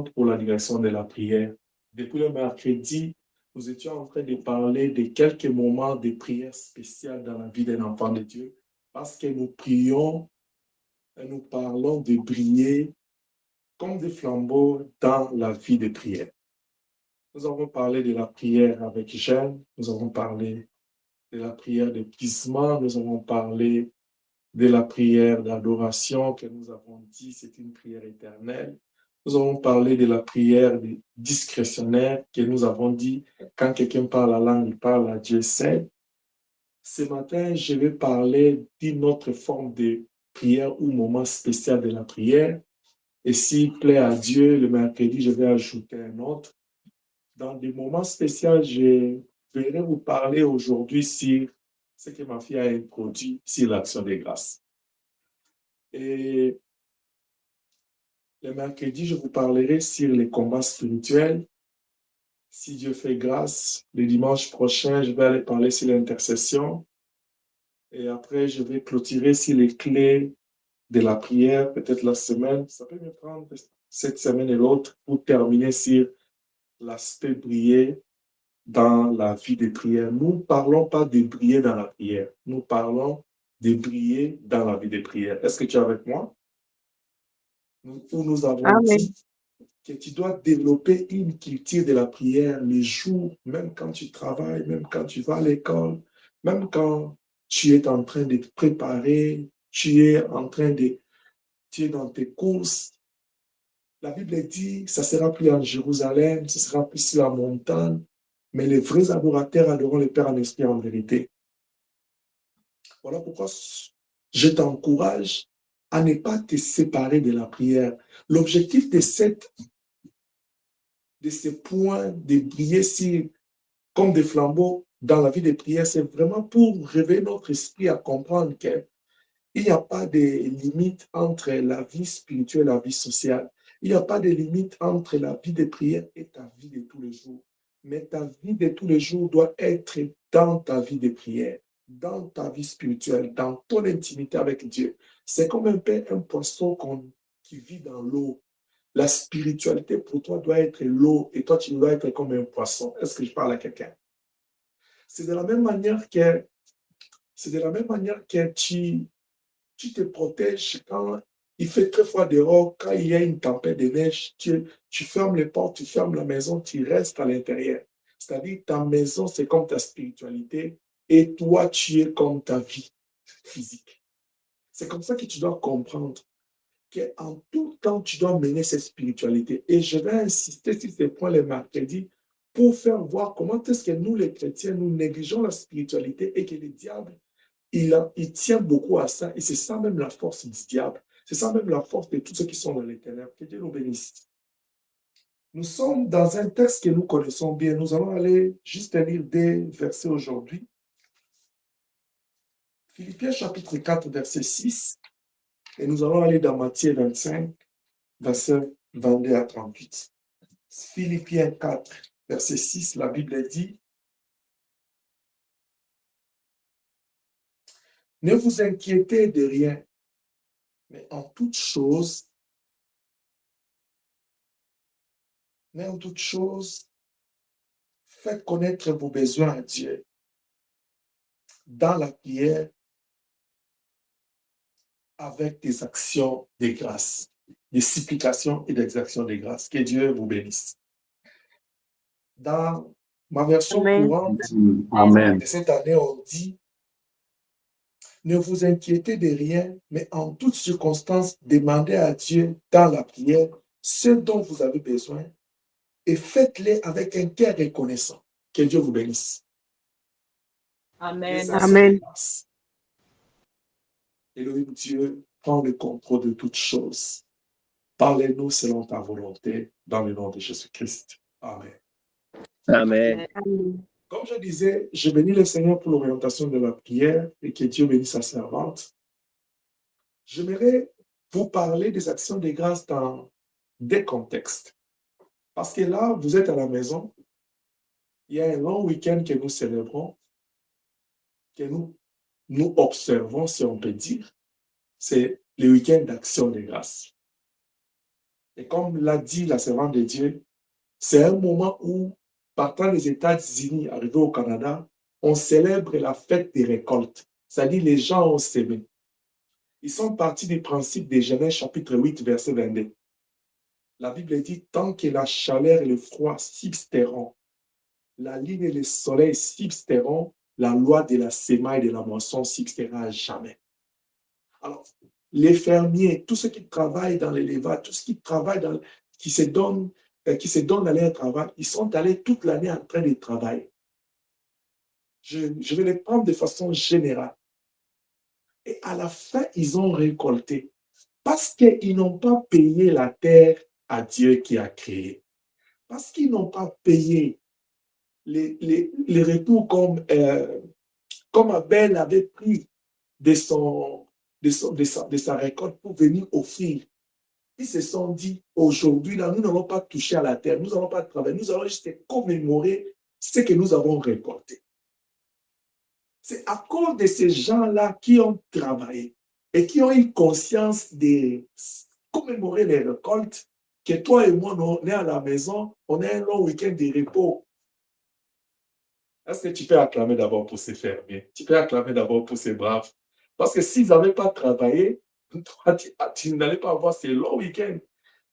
rentre pour la direction de la prière. Depuis le mercredi, nous étions en train de parler de quelques moments de prière spéciale dans la vie d'un enfant de Dieu, parce que nous prions et nous parlons de briller comme des flambeaux dans la vie de prière. Nous avons parlé de la prière avec Jeanne, nous avons parlé de la prière de pisement, nous avons parlé de la prière d'adoration que nous avons dit, c'est une prière éternelle. Nous avons parlé de la prière discrétionnaire que nous avons dit, quand quelqu'un parle la langue, il parle à Dieu seul. Ce matin, je vais parler d'une autre forme de prière ou moment spécial de la prière. Et s'il plaît à Dieu, le mercredi, je vais ajouter un autre. Dans des moments spéciaux, je vais vous parler aujourd'hui sur ce que ma fille a introduit sur l'action des grâces. Et le mercredi, je vous parlerai sur les combats spirituels. Si Dieu fait grâce, le dimanche prochain, je vais aller parler sur l'intercession. Et après, je vais clôturer sur les clés de la prière, peut-être la semaine. Ça peut me prendre cette semaine et l'autre pour terminer sur l'aspect briller dans la vie de prière. Nous ne parlons pas de briller dans la prière. Nous parlons de briller dans la vie de prière. Est-ce que tu es avec moi? Nous avons Amen. dit que tu dois développer une culture de la prière les jours, même quand tu travailles, même quand tu vas à l'école, même quand tu es en train de te préparer, tu es dans tes courses. La Bible dit, ça sera plus en Jérusalem, ce sera plus sur la montagne, mais les vrais adorateurs adoreront le Père en esprit et en vérité. Voilà pourquoi je t'encourage à ne pas te séparer de la prière. L'objectif de ces points de briller comme des flambeaux dans la vie de prière, c'est vraiment pour réveiller notre esprit à comprendre qu'il n'y a pas de limite entre la vie spirituelle et la vie sociale. Il n'y a pas de limite entre la vie de prière et ta vie de tous les jours. Mais ta vie de tous les jours doit être dans ta vie de prière, dans ta vie spirituelle, dans ton intimité avec Dieu. C'est comme un peu un poisson qui vit dans l'eau. La spiritualité pour toi doit être l'eau et toi, tu dois être comme un poisson. Est-ce que je parle à quelqu'un? C'est de la même manière que, tu te protèges quand il fait très froid dehors, quand il y a une tempête de neige, tu fermes les portes, tu fermes la maison, tu restes à l'intérieur. C'est-à-dire ta maison, c'est comme ta spiritualité et toi, tu es comme ta vie physique. C'est comme ça que tu dois comprendre qu'en tout temps, tu dois mener cette spiritualité. Et je vais insister sur ces points les mercredis pour faire voir comment est-ce que nous, les chrétiens, nous négligeons la spiritualité et que le diable, il tient beaucoup à ça. Et c'est ça même la force du diable. C'est ça même la force de tous ceux qui sont dans les ténèbres. Que Dieu nous bénisse. Nous sommes dans un texte que nous connaissons bien. Nous allons aller juste lire des versets aujourd'hui. Philippiens chapitre 4, verset 6. Et nous allons aller dans Matthieu 25, verset 22 à 38. Philippiens 4, verset 6, la Bible dit: ne vous inquiétez de rien, mais en toute chose, faites connaître vos besoins à Dieu dans la prière avec des actions de grâce, des supplications et des actions de grâce. Que Dieu vous bénisse. Dans ma version Amen. courante Amen. de cette année, on dit: ne vous inquiétez de rien, mais en toutes circonstances, demandez à Dieu dans la prière ce dont vous avez besoin et faites-les avec un cœur reconnaissant. Que Dieu vous bénisse. Amen. Amen. Elohim Dieu, prends le contrôle de toutes choses. Parlez-nous selon ta volonté, dans le nom de Jésus-Christ. Amen. Amen. Comme je disais, je bénis le Seigneur pour l'orientation de la prière et que Dieu bénisse sa servante. J'aimerais vous parler des actions de grâce dans des contextes. Parce que là, vous êtes à la maison, il y a un long week-end que nous célébrons, que nous observons, si on peut dire. C'est le week-end d'action de grâce. Et comme l'a dit la servante de Dieu, c'est un moment où, partant des États-Unis, arrivé au Canada, on célèbre la fête des récoltes. C'est-à-dire les gens ont sémé. Ils sont partis du principe de Genèse chapitre 8, verset 22. La Bible dit, tant que la chaleur et le froid subsisteront, la lune et le soleil subsisteront, la loi de la semaille et de la moisson subsistera à jamais. Alors, les fermiers, tous ceux qui travaillent dans l'élevage, tous ceux qui travaillent qui se donnent à leur travail, ils sont allés toute l'année en train de travailler. Je vais les prendre de façon générale. Et à la fin, ils ont récolté. Parce qu'ils n'ont pas payé la terre à Dieu qui a créé. Parce qu'ils n'ont pas payé les retours comme Abel avait pris de sa récolte pour venir offrir. Ils se sont dit, aujourd'hui, là, nous n'allons pas toucher à la terre, nous n'allons pas travailler, nous allons juste commémorer ce que nous avons récolté. C'est à cause de ces gens-là qui ont travaillé et qui ont eu conscience de commémorer les récoltes que toi et moi, on est à la maison, on a un long week-end de repos. Est-ce que tu peux acclamer d'abord pour ces fermiers? Tu peux acclamer d'abord pour ces braves. Parce que s'ils n'avaient pas travaillé, toi, tu n'allais pas avoir ces longs week-ends.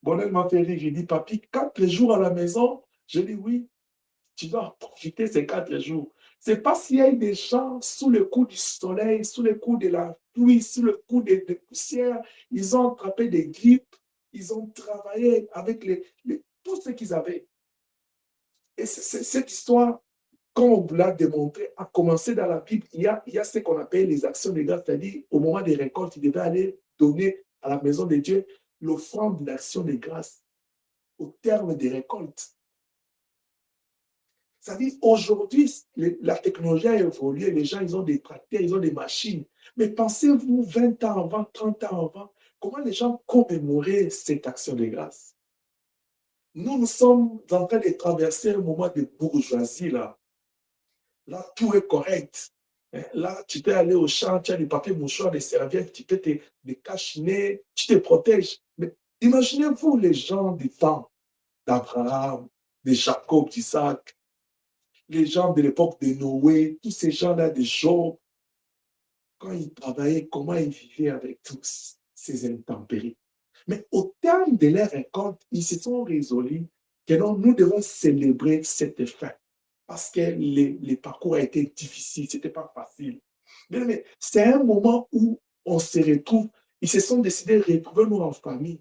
Bonheur m'a fait rire, il dit, papy, 4 jours à la maison? Je dis oui, tu dois profiter ces 4 jours. C'est parce qu'il y a eu des gens sous le coup du soleil, sous le coup de la pluie, sous le coup des poussières, ils ont attrapé des grippes, ils ont travaillé avec tout ce qu'ils avaient. Et cette histoire, comme on vous l'a démontré, a commencé dans la Bible. Il y a ce qu'on appelle les actions de grâce, c'est-à-dire au moment des récoltes, il devait aller donner à la maison de Dieu l'offrande d'action de grâce au terme des récoltes. C'est-à-dire, aujourd'hui, la technologie a évolué, les gens, ils ont des tracteurs, ils ont des machines. Mais pensez-vous 20 ans avant, 30 ans avant, comment les gens commémoraient cette action de grâce? Nous sommes en train de traverser un moment de bourgeoisie, là. Là, tout est correct. Là, tu peux aller au champ, tu as du papier mouchoir, des serviettes, tu peux te cachiner, tu te protèges. Mais imaginez-vous les gens du temps d'Abraham, de Jacob, d'Isaac, les gens de l'époque de Noé, tous ces gens-là de Job, quand ils travaillaient, comment ils vivaient avec tous ces intempéries. Mais au terme de leur récolte, ils se sont résolus que non, nous devons célébrer cette fin. Parce que les parcours a été difficile, ce n'était pas facile. Mais c'est un moment où on se retrouve, ils se sont décidés de retrouver nous en famille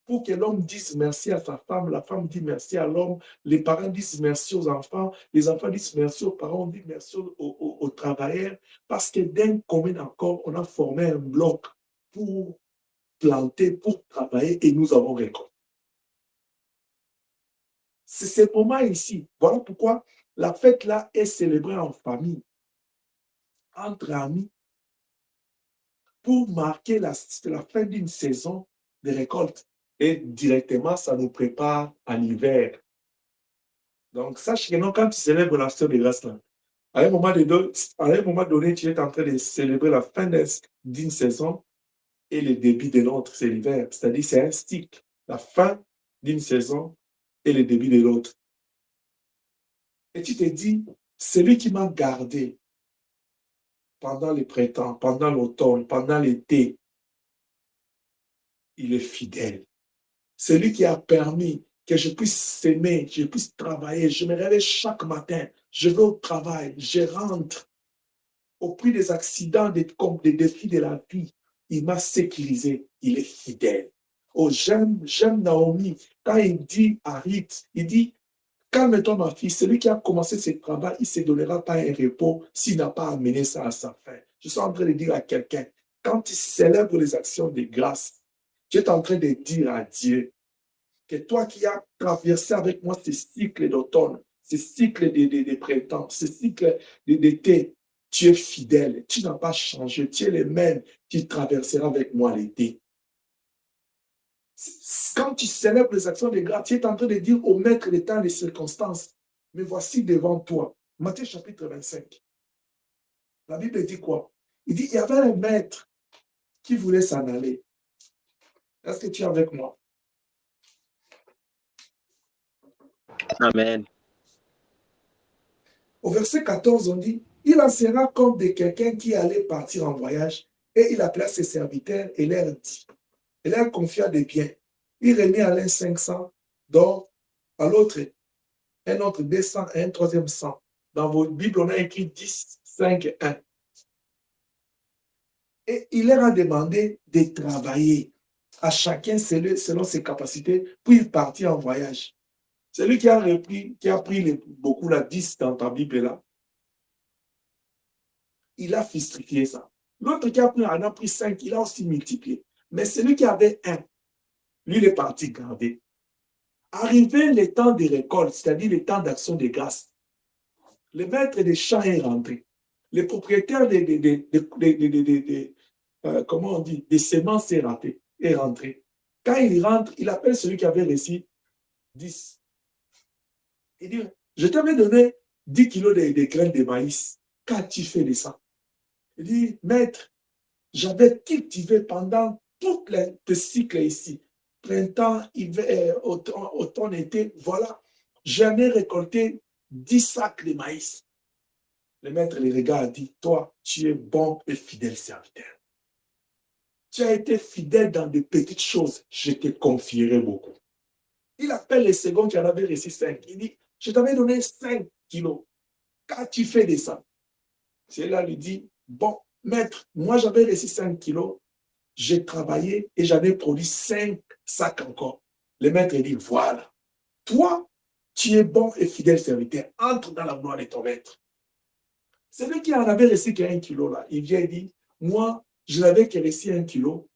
pour que l'homme dise merci à sa femme, la femme dit merci à l'homme, les parents disent merci aux enfants, les enfants disent merci aux parents, on dit merci aux travailleurs, parce que d'un commun accord, on a formé un bloc pour planter, pour travailler et nous avons récolté. C'est ce moment ici. Voilà pourquoi la fête là est célébrée en famille, entre amis, pour marquer la fin d'une saison de récolte. Et directement, ça nous prépare à l'hiver. Donc, sache que non, quand tu célèbres l'action de grâce là, à un moment donné, tu es en train de célébrer la fin d'une saison et le début de l'autre, c'est l'hiver. C'est-à-dire, c'est un cycle. La fin d'une saison et le début de l'autre. Et tu te dis, celui qui m'a gardé pendant le printemps, pendant l'automne, pendant l'été, il est fidèle. Celui qui a permis que je puisse s'aimer, je puisse travailler, je me réveille chaque matin, je vais au travail, je rentre. Au prix des accidents, comme des défis de la vie, il m'a sécurisé, il est fidèle. Oh, j'aime Naomi, quand il dit à Ruth, il dit, calme-toi ma fille, celui qui a commencé ce travail, il ne se donnera pas un repos s'il n'a pas amené ça à sa fin. Je suis en train de dire à quelqu'un, quand tu célèbres les actions de grâce, tu es en train de dire à Dieu que toi qui as traversé avec moi ce cycle d'automne, ce cycle de printemps, ce cycle d'été, tu es fidèle, tu n'as pas changé, tu es le même qui traversera avec moi l'été. Quand tu célèbres les actions de grâce, tu es en train de dire au maître des temps et des circonstances, mais voici devant toi. Matthieu chapitre 25. La Bible dit quoi? Il dit, il y avait un maître qui voulait s'en aller. Est-ce que tu es avec moi? Amen. Au verset 14, on dit, il en sera comme de quelqu'un qui allait partir en voyage et il appela ses serviteurs et leur dit, et leur confia des biens. Il remit à l'un 500 d'or, à l'autre un autre 200 et un troisième 100. Dans vos Bibles, on a écrit 10, 5, 1. Et il leur a demandé de travailler à chacun selon ses capacités, puis il partit en voyage. Celui qui a pris beaucoup la 10 dans ta Bible là, il a frustré ça. L'autre qui en a pris 5, il a aussi multiplié. Mais celui qui avait 1, lui, il est parti garder. Arrivé le temps de récolte, c'est-à-dire le temps d'action de grâce, le maître des champs est rentré. Le propriétaire comment on dit, des semences est rentré. Quand il rentre, il appelle celui qui avait reçu 10. Il dit, je t'avais donné 10 kilos de graines de maïs. Qu'as-tu fait de ça? Il dit, maître, j'avais cultivé pendant tout le cycle ici. Printemps, hiver, automne, été, voilà. J'en ai récolté 10 sacs de maïs. Le maître le regarde et dit, toi, tu es bon et fidèle serviteur. Tu as été fidèle dans de petites choses, je te confierai beaucoup. Il appelle les seconds qui en avaient reçu 5. Il dit, je t'avais donné 5 kilos. Qu'as-tu fait de ça? Celui-là lui dit, bon, maître, moi j'avais reçu 5 kilos, j'ai travaillé et j'avais produit 5 sacs encore. Le maître dit, voilà, toi, tu es bon et fidèle serviteur, entre dans la gloire de ton maître. Celui qui en avait reçu qu'un kilo là, il vient et dit, moi, je n'avais que reçu 1 kilo.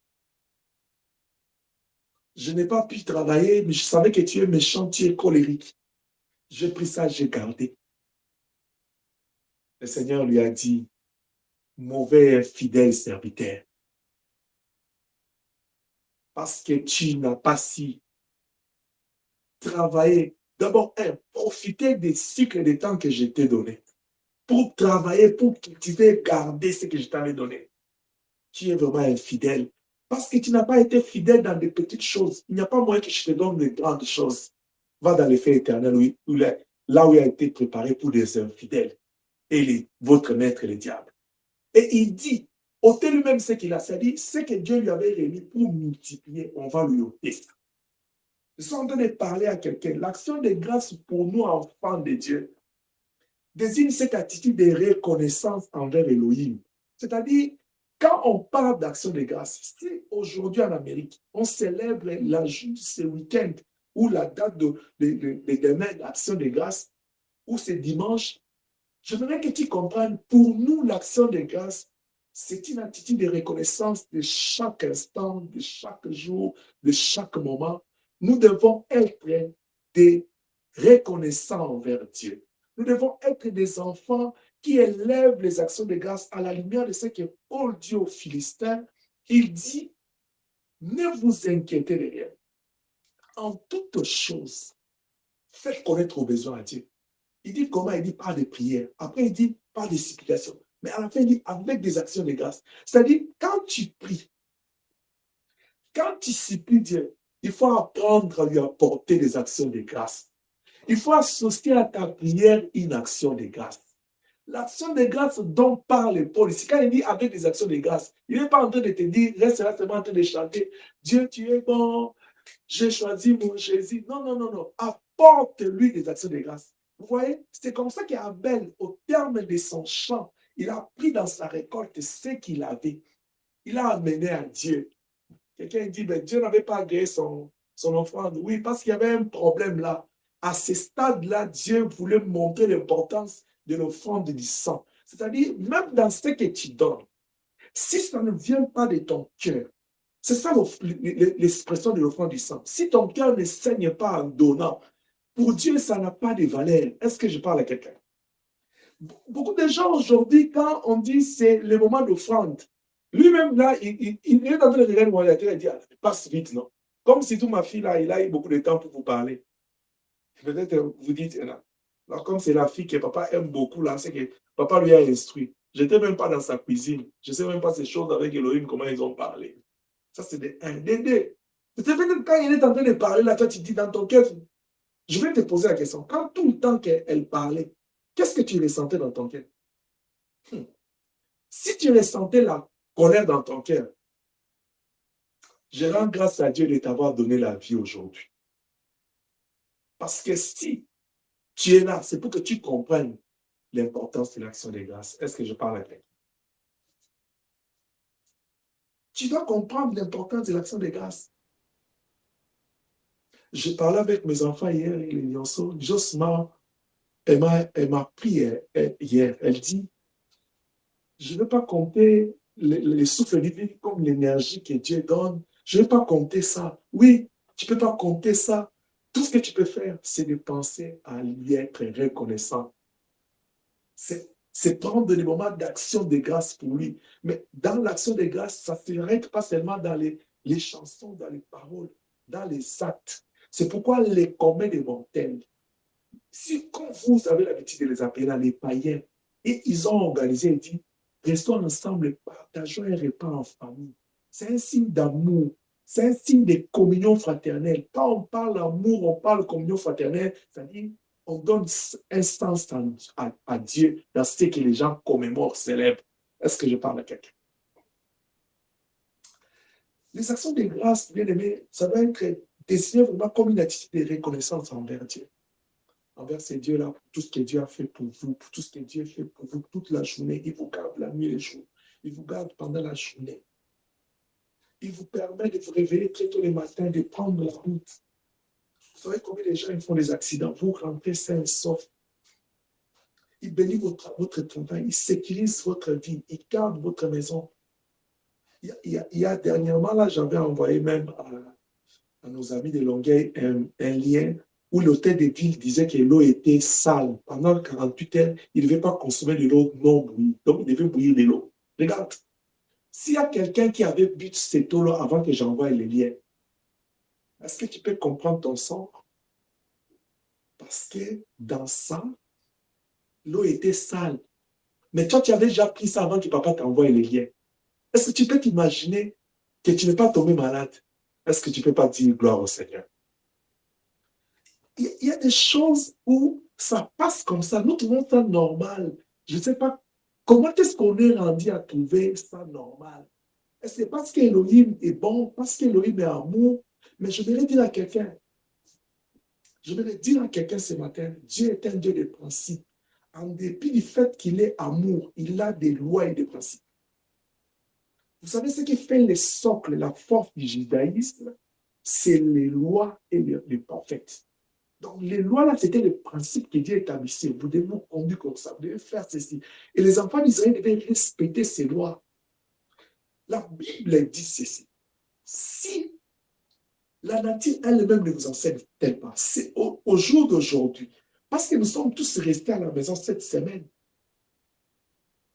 Je n'ai pas pu travailler, mais je savais que tu es méchant, tu es colérique. J'ai pris ça, j'ai gardé. Le Seigneur lui a dit, mauvais et fidèle serviteur, parce que tu n'as pas si travaillé. D'abord, profiter des cycles de temps que je t'ai donné. Pour travailler, pour cultiver, garder ce que je t'avais donné. Tu es vraiment infidèle. Parce que tu n'as pas été fidèle dans des petites choses. Il n'y a pas moyen que je te donne des grandes choses. Va dans les faits éternels, là où il a été préparé pour des infidèles. Et votre maître, le diable. Et il dit, ôtez lui-même ce qu'il a, c'est-à-dire ce que Dieu lui avait remis pour multiplier, on va lui ôter ça. Je suis en train de parler à quelqu'un. L'action de grâce pour nous, enfants de Dieu, désigne cette attitude de reconnaissance envers Elohim. C'est-à-dire, quand on parle d'action de grâce, si aujourd'hui en Amérique, on célèbre ce week-end ou la date de demain d'action de grâce, ou ce dimanche, je voudrais que tu comprennes, pour nous, l'action de grâce, c'est une attitude de reconnaissance de chaque instant, de chaque jour, de chaque moment. Nous devons être des reconnaissants envers Dieu. Nous devons être des enfants qui élèvent les actions de grâce à la lumière de ce que Paul dit aux Philistins. Il dit, ne vous inquiétez de rien. En toutes choses, faites connaître vos besoins à Dieu. Il dit comment? Il dit par des prières. Après, il dit par des supplications. Mais à la fin, il dit avec des actions de grâce. C'est-à-dire, quand tu pries, quand tu supplies Dieu, il faut apprendre à lui apporter des actions de grâce. Il faut associer à ta prière une action de grâce. L'action de grâce dont parle Paul ici, quand il dit avec des actions de grâce, il n'est pas en train de te dire, reste là seulement en train de chanter, Dieu, tu es bon, j'ai choisi mon Jésus. Non, non, non, non. Apporte-lui des actions de grâce. Vous voyez, c'est comme ça qu'Abel, au terme de son chant, il a pris dans sa récolte ce qu'il avait. Il a amené à Dieu. Quelqu'un dit, ben, Dieu n'avait pas agréé son offrande. Oui, parce qu'il y avait un problème là. À ce stade-là, Dieu voulait montrer l'importance de l'offrande du sang. C'est-à-dire, même dans ce que tu donnes, si ça ne vient pas de ton cœur, c'est ça l'expression de l'offrande du sang. Si ton cœur ne saigne pas en donnant, pour Dieu, ça n'a pas de valeur. Est-ce que je parle à quelqu'un? Beaucoup de gens aujourd'hui, quand on dit c'est le moment d'offrande, lui-même là, il est en train de regarder mon ordinateur et dire, passe vite, non? Comme si tout ma fille là, il a eu beaucoup de temps pour vous parler. Peut-être vous dites, alors, comme c'est la fille que papa aime beaucoup là, c'est que papa lui a instruit. Je n'étais même pas dans sa cuisine. Je ne sais même pas ces choses avec Elohim, comment ils ont parlé. Ça, c'est des 1, des 2. Peut-être quand il est en train de parler là, toi, tu dis dans ton cœur, Je vais te poser la question. Quand tout le temps qu'elle parlait, qu'est-ce que tu ressentais dans ton cœur? Si tu ressentais la colère dans ton cœur, je rends grâce à Dieu de t'avoir donné la vie aujourd'hui. Parce que si tu es là, c'est pour que tu comprennes l'importance de l'action des grâces. Est-ce que je parle à quelqu'un? Tu dois comprendre l'importance de l'action des grâces. Je parlais avec mes enfants hier, les lionceaux. Josma, elle m'a pris hier. Elle dit, je ne veux pas compter les souffles divins comme l'énergie que Dieu donne. Je ne veux pas compter ça. Oui, tu ne peux pas compter ça. Tout ce que tu peux faire, c'est de penser à lui être reconnaissant. C'est prendre des moments d'action de grâce pour lui. Mais dans l'action de grâce, ça ne s'arrête pas seulement dans les chansons, dans les paroles, dans les actes. C'est pourquoi les communs des montagnes, si quand vous avez l'habitude de les appeler là, les païens, et ils ont organisé et dit, restons ensemble, partageons un repas en famille. C'est un signe d'amour, c'est un signe de communion fraternelle. Quand on parle d'amour, on parle de communion fraternelle, c'est-à-dire on donne un sens à Dieu dans ce que les gens commémorent, célèbrent. Est-ce que je parle à quelqu'un? Les actions de grâce, bien aimés, ça doit être dessiné vraiment comme une attitude de reconnaissance envers Dieu. Envers ces dieux-là, pour tout ce que Dieu a fait pour vous, pour tout ce que Dieu a fait pour vous toute la journée. Il vous garde la nuit et le jour. Il vous garde pendant la journée. Il vous permet de vous réveiller très tôt le matin, de prendre la route. Vous savez combien de gens ils font des accidents? Vous rentrez sain et sauf. Il bénit votre travail, il sécurise votre vie, il garde votre maison. Il y a dernièrement, là, j'avais envoyé même à nos amis de Longueuil un lien où l'hôtel de ville disait que l'eau était sale. Pendant 48 heures, il ne devait pas consommer de l'eau non bouillie. Donc, il devait bouillir de l'eau. Regarde, s'il y a quelqu'un qui avait bu cette eau-là avant que j'envoie le lien, est-ce que tu peux comprendre ton sang? Parce que dans ça, l'eau était sale. Mais toi, tu avais déjà pris ça avant que papa t'envoie le lien. Est-ce que tu peux t'imaginer que tu n'es pas tombé malade? Est-ce que tu ne peux pas dire gloire au Seigneur? Il y a des choses où ça passe comme ça. Nous trouvons ça normal. Je ne sais pas comment est-ce qu'on est rendu à trouver ça normal. C'est parce qu'Élohim est bon, parce qu'Élohim est amour. Mais je voudrais dire à quelqu'un, ce matin, Dieu est un Dieu de principes. En dépit du fait qu'il est amour, il a des lois et des principes. Vous savez ce qui fait le socle, la force du judaïsme, c'est les lois et les prophètes. Donc, les lois, là, c'était le principe que Dieu établissait. Vous devez vous conduire comme ça, vous devez faire ceci. Et les enfants d'Israël devaient respecter ces lois. La Bible dit ceci. Si la nature elle-même ne vous enseigne-t-elle pas, c'est au jour d'aujourd'hui, parce que nous sommes tous restés à la maison cette semaine,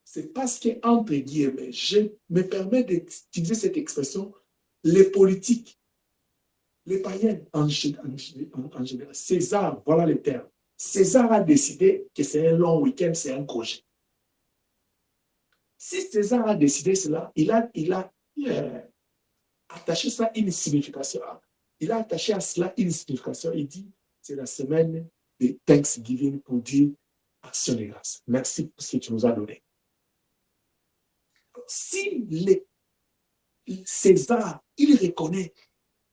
c'est parce que, entre guillemets, je me permets d'utiliser cette expression, les politiques, les païens en général, César, voilà le terme. César a décidé que c'est un long week-end, c'est un congé. Si César a décidé cela, il a attaché ça une signification. Il a attaché à cela une signification. Il dit, c'est la semaine de Thanksgiving pour dire action de grâce. Merci pour ce que tu nous as donné. Si César, il reconnaît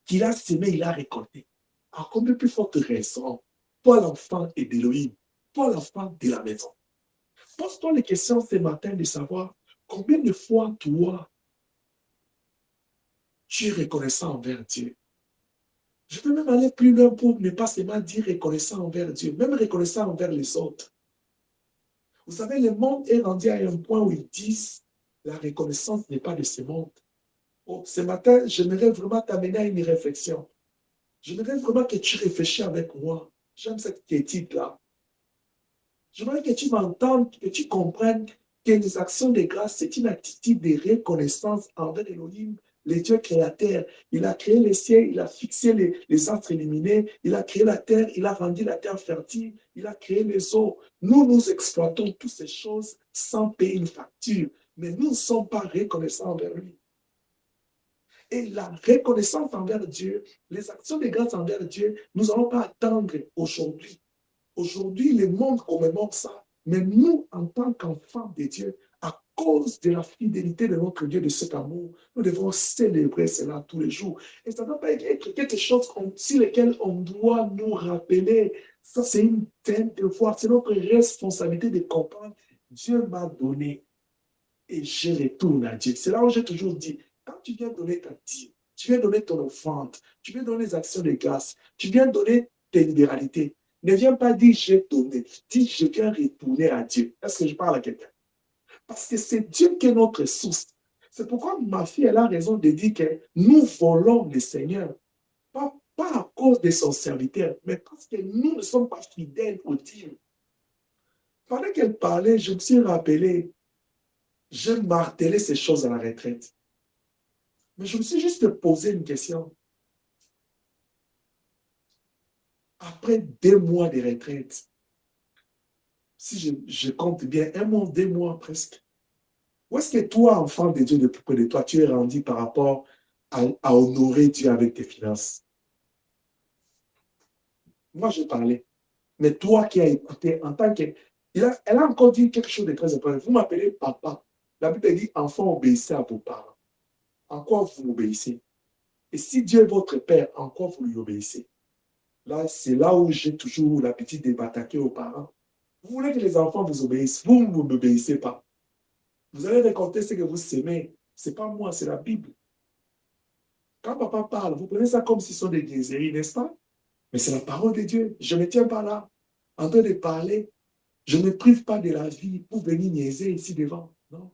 qu'il a semé, il a récolté, en combien plus forte raison pour l'enfant et d'Élohim, pour l'enfant de la maison. Pose-toi les questions ce matin de savoir combien de fois toi, tu es reconnaissant envers Dieu. Je peux même aller plus loin pour ne pas seulement dire reconnaissant envers Dieu, même reconnaissant envers les autres. Vous savez, le monde est rendu à un point où ils disent la reconnaissance n'est pas de ce monde. Oh, ce matin, j'aimerais vraiment t'amener à une réflexion. J'aimerais vraiment que tu réfléchisses avec moi. J'aime cette critique-là. J'aimerais que tu m'entendes, que tu comprennes que les actions de grâce, c'est une attitude de reconnaissance envers Elohim, le Dieu créateur. Il a créé les cieux, il a fixé les astres illuminés, il a créé la terre, il a rendu la terre fertile, il a créé les eaux. Nous exploitons toutes ces choses sans payer une facture, mais nous ne sommes pas reconnaissants envers lui. Et la reconnaissance envers Dieu, les actions de grâce envers Dieu, nous n'allons pas attendre aujourd'hui. Aujourd'hui, le monde commémore ça. Mais nous, en tant qu'enfants de Dieu, à cause de la fidélité de notre Dieu, de cet amour, nous devons célébrer cela tous les jours. Et ça ne doit pas être quelque chose sur lequel on doit nous rappeler. Ça, c'est une peine de voir. C'est notre responsabilité de comprendre. Dieu m'a donné et je retourne à Dieu. C'est là où j'ai toujours dit, quand tu viens donner ta dîme, tu viens donner ton offrande, tu viens donner les actions de grâce, tu viens donner tes libéralités, ne viens pas dire j'ai donné, dis je viens retourner à Dieu. Est-ce que je parle à quelqu'un? Parce que c'est Dieu qui est notre source. C'est pourquoi ma fille, elle a raison de dire que nous volons le Seigneur. Pas à cause de son serviteur, mais parce que nous ne sommes pas fidèles au Dieu. Pendant qu'elle parlait, je me suis rappelé, je martelais ces choses à la retraite. Mais je me suis juste posé une question. Après 2 mois de retraite, si je compte bien, 1 mois, 2 mois presque, où est-ce que toi, enfant de Dieu de plus près de toi, tu es rendu par rapport à honorer Dieu avec tes finances? Moi, je parlais. Mais toi qui as écouté en tant que... Elle a encore dit quelque chose de très important. Vous m'appelez papa. La Bible dit, enfant, obéissez à vos parents. En quoi vous m'obéissez? Et si Dieu est votre Père, en quoi vous lui obéissez? Là, c'est là où j'ai toujours l'habitude de m'attaquer aux parents. Vous voulez que les enfants vous obéissent, vous ne m'obéissez pas. Vous allez récolter ce que vous semez. Ce n'est pas moi, c'est la Bible. Quand papa parle, vous prenez ça comme si ce sont des niaiseries, n'est-ce pas? Mais c'est la parole de Dieu. Je ne me tiens pas là, en train de parler. Je ne me prive pas de la vie pour venir niaiser ici devant. Non.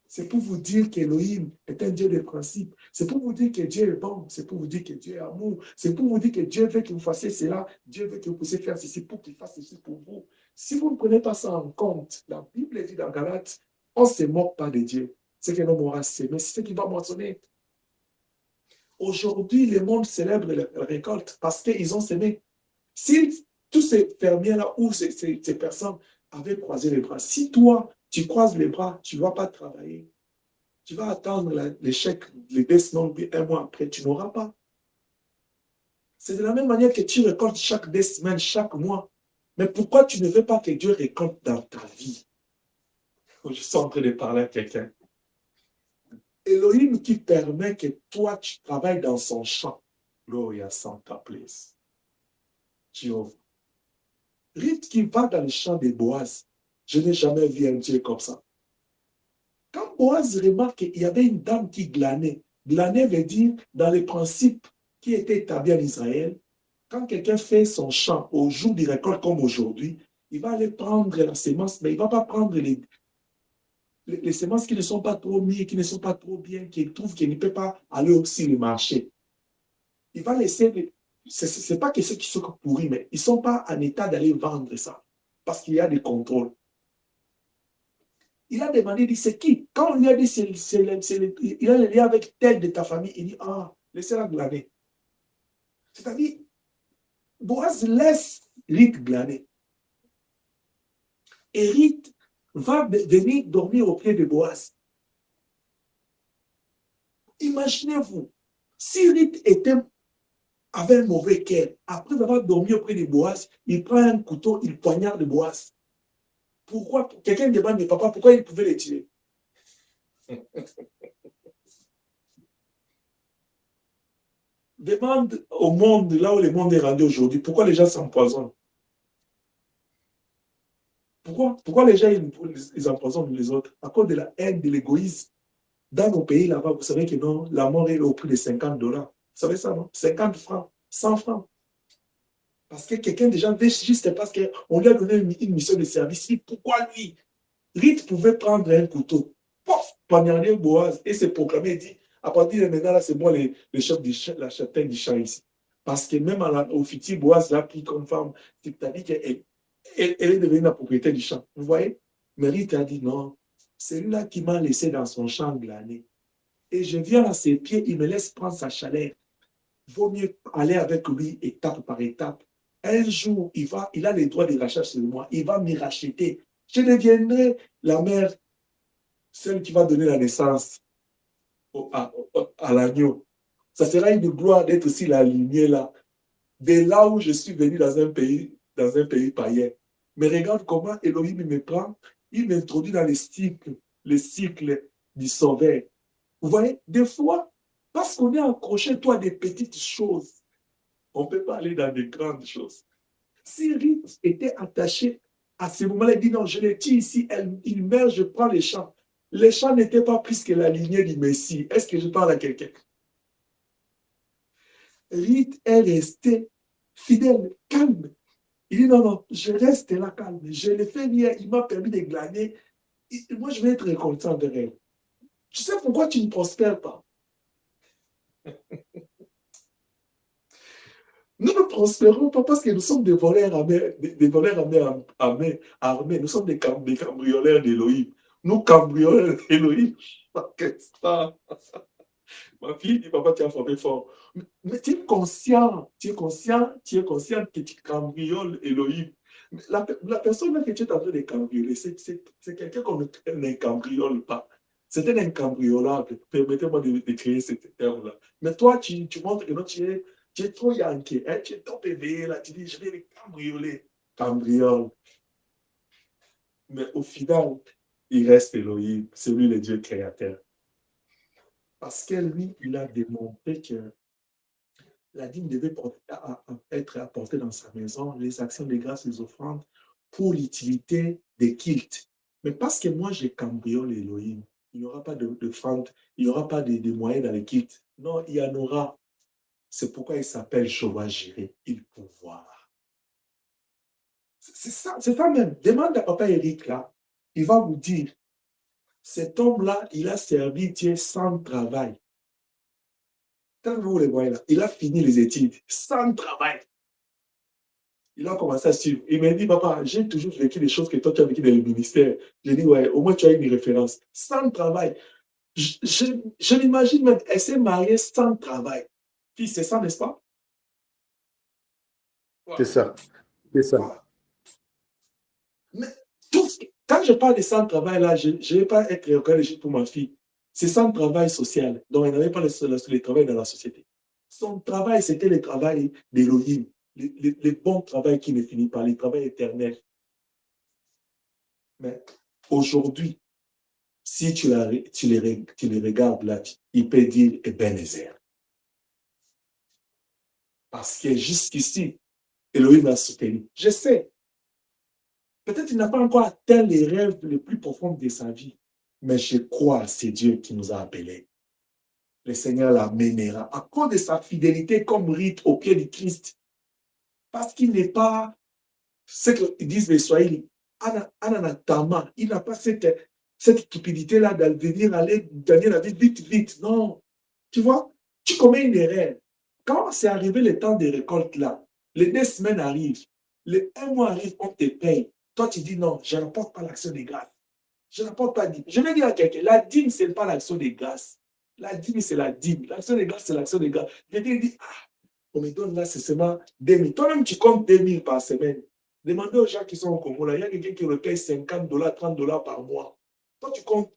C'est pour vous dire qu'Élohim est un Dieu de principe. C'est pour vous dire que Dieu est bon. C'est pour vous dire que Dieu est amour. C'est pour vous dire que Dieu veut que vous fassiez cela. Dieu veut que vous puissiez faire ceci pour qu'il fasse ceci pour vous. Si vous ne prenez pas ça en compte, la Bible dit dans Galates, on ne se moque pas de Dieu. Ce que l'homme aura semé, c'est ce qu'il va moissonner. Aujourd'hui, le monde célèbre la récolte parce qu'ils ont semé. Si tous ces fermiers-là ou ces personnes avaient croisé les bras, si toi, tu croises les bras, tu ne vas pas travailler, tu vas attendre l'échec, les 2 semaines, 1 mois après, tu n'auras pas. C'est de la même manière que tu récoltes chaque 2 semaines, chaque mois. Mais pourquoi tu ne veux pas que Dieu récolte dans ta vie? Je suis en train de parler à quelqu'un. Elohim qui permet que toi, tu travailles dans son champ. Gloria Santa Place. Jéhovah. Ruth qui va dans le champ de Boaz. Je n'ai jamais vu un Dieu comme ça. Quand Boaz remarque qu'il y avait une dame qui glanait, glaner veut dire dans les principes qui étaient établis en Israël, quand quelqu'un fait son champ au jour des récoltes comme aujourd'hui, il va aller prendre la sémence, mais il ne va pas prendre les semences qui ne sont pas trop mises, qui ne sont pas trop bien, qu'il trouve qu'il ne peut pas aller aussi le marché. Il va laisser, ce n'est pas que ceux qui sont pourris, mais ils ne sont pas en état d'aller vendre ça, parce qu'il y a des contrôles. Il a demandé, il dit, c'est qui? Quand on lui a dit, il a le lien avec tel de ta famille, il dit, ah, laissez-la glaner. C'est-à-dire, Boaz laisse Ruth glaner. Et Ruth va venir dormir au pied de Boaz. Imaginez-vous, si Ruth avait un mauvais cœur, après avoir dormi auprès de Boaz, il prend un couteau, il poignarde Boaz. Pourquoi? Quelqu'un demande, mais papa, pourquoi il pouvait le tuer? Demande au monde, là où le monde est rendu aujourd'hui, pourquoi les gens s'empoisonnent? Pourquoi les gens ils empoisonnent les autres? À cause de la haine, de l'égoïsme. Dans nos pays là-bas, vous savez que non, la mort est au prix de $50. Vous savez ça, non? 50 francs, 100 francs. Parce que quelqu'un déjà veut juste parce qu'on lui a donné une mission de service. Pourquoi lui? Ruth pouvait prendre un couteau, pof, poignarder Boaz et se proclamer et dire, à partir de maintenant, là, c'est moi le chef la chapelle du champ ici. Parce que même au futur, Boaz l'a pris comme femme. C'est-à-dire qu'elle est devenue la propriétaire du champ. Vous voyez? Mais Ruth a dit non, c'est lui-là qui m'a laissé dans son champ glané. Et je viens à ses pieds, il me laisse prendre sa chaleur. Vaut mieux aller avec lui étape par étape. Un jour, il a les droits de rachat sur moi. Il va me racheter. Je deviendrai la mère, celle qui va donner la naissance. à l'agneau. Ça sera une gloire d'être aussi la lignée là. De là où je suis venu dans un pays païen. Mais regarde comment Elohim me prend, il m'introduit dans les cycles du sauveur. Vous voyez, des fois, parce qu'on est accroché, toi, à des petites choses, on ne peut pas aller dans des grandes choses. Si Ruth était attaché à ce moment-là, il dit non, je l'ai dit ici, il meurt, je prends les champs. Les champs n'étaient pas plus que la lignée du Messie. Est-ce que je parle à quelqu'un? Ruth est restée fidèle, calme. Il dit non, non, je reste là calme. Je l'ai fait hier, il m'a permis de glaner. Moi, je vais être reconnaissant de elle. Tu sais pourquoi tu ne prospères pas? Nous ne prospérons pas parce que nous sommes des voleurs armés. Nous sommes des cambrioleurs d'Élohim. Nous cambriolons d'Élohim chaque instant. Ma fille dit, papa, tu as frappé fort. Mais tu es conscient que tu cambrioles Elohim. La personne que tu es en train de cambrioler, c'est quelqu'un qu'on ne cambriole pas. C'est un incambriolable. Permettez-moi de créer ce terme-là. Mais toi, tu montres que non, tu es trop yanké. Hein? Tu es trop éveillé là. Tu dis, je vais les cambrioler. Cambriole. Mais au final, il reste Elohim. C'est lui le Dieu créateur. Parce que lui, il a démontré que la dîme devait être apportée dans sa maison, les actions de grâce, les offrandes, pour l'utilité des cultes. Mais parce que moi, j'ai cambriolé Elohim, il n'y aura pas de fente, il n'y aura pas de moyens dans les cultes. Non, il y en aura. C'est pourquoi il s'appelle Jéhovah Jireh, il pouvoir. C'est ça même. Demande à papa Eric là, il va vous dire, cet homme-là, il a servi Dieu sans travail. Quand vous le voyez là, il a fini les études sans travail. Il a commencé à suivre. Il m'a dit, papa, j'ai toujours vécu des choses que toi, tu as vécu dans le ministère. J'ai dit, ouais, au moins tu as une référence. Sans travail. Je l'imagine même, elle s'est mariée sans travail. Puis c'est ça, n'est-ce pas? C'est ça. C'est ça. Voilà. Mais quand je parle de sans travail, là, je ne vais pas être reconnaissant pour ma fille. C'est sans travail social. Donc, elle n'avait pas le travail dans la société. Son travail, c'était le travail d'Élohim. Le bon travail qui ne finit pas, le travail éternel. Mais aujourd'hui, si tu les regardes là, il peut dire Ebenezer. Parce que jusqu'ici, Elohim a soutenu. Je sais, peut-être qu'il n'a pas encore atteint les rêves les plus profonds de sa vie, mais je crois à c'est Dieu qui nous a appelés. Le Seigneur l'amènera à cause de sa fidélité comme rite au pied du Christ. Parce qu'il n'est pas, ce que disent les Swahili, ananatama. Il n'a pas cette cupidité-là de venir aller gagner la vie vite, vite. Non. Tu vois, tu commets une erreur. Quand c'est arrivé le temps des récoltes là, les 2 semaines arrivent, les 1 mois arrive, on te paye. Toi, tu dis non, je n'apporte pas l'action des grâces. Je n'apporte pas dîme. Je vais dire à quelqu'un, la dîme, ce n'est pas l'action des grâces. La dîme, c'est la dîme. L'action des grâces, c'est l'action des grâces. Quelqu'un dit, on me donne là, c'est seulement 2000. Toi-même, tu comptes 2000 par semaine. Demandez aux gens qui sont au Congo, là, il y a quelqu'un qui repaye $50, $30 par mois. Toi, tu comptes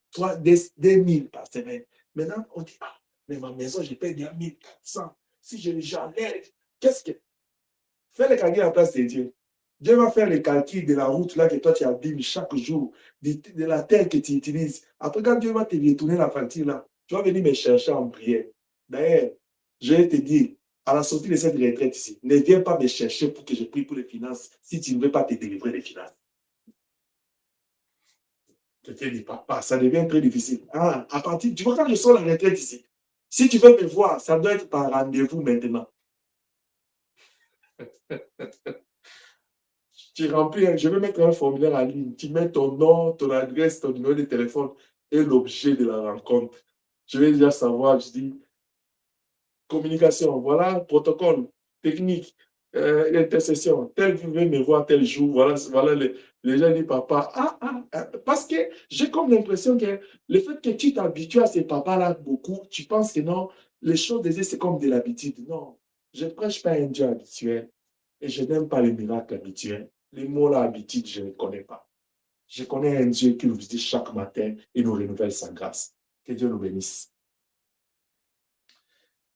2000 par semaine. Maintenant, on dit, mais ma maison, je paye bien 1400. Si j'enlève, qu'est-ce que... Fais le calcul à la place de Dieu. Dieu va faire les calculs de la route là que toi tu abîmes chaque jour, de la terre que tu utilises. Après, quand Dieu va te retourner la facture là, tu vas venir me chercher en prière. D'ailleurs, je vais te dire, à la sortie de cette retraite ici, ne viens pas me chercher pour que je prie pour les finances si tu ne veux pas te délivrer des finances. Quelqu'un dit, papa, ça devient très difficile. À partir, tu vois, quand je sors de la retraite ici, si tu veux me voir, ça doit être par rendez-vous maintenant. Tu remplis, je vais mettre un formulaire en ligne. Tu mets ton nom, ton adresse, ton numéro de téléphone et l'objet de la rencontre. Je vais déjà savoir, je dis, communication, voilà, protocole, technique, intercession. Tel vous voulez me voir tel jour, voilà les gens disent papa. Parce que j'ai comme l'impression que le fait que tu t'habitues à ces papas-là beaucoup, tu penses que non, les choses des c'est comme de l'habitude. Non, je ne prêche pas un Dieu habituel et je n'aime pas les miracles habituels. Les mots là, habitude, je ne connais pas. Je connais un Dieu qui nous visite chaque matin et nous renouvelle sa grâce. Que Dieu nous bénisse.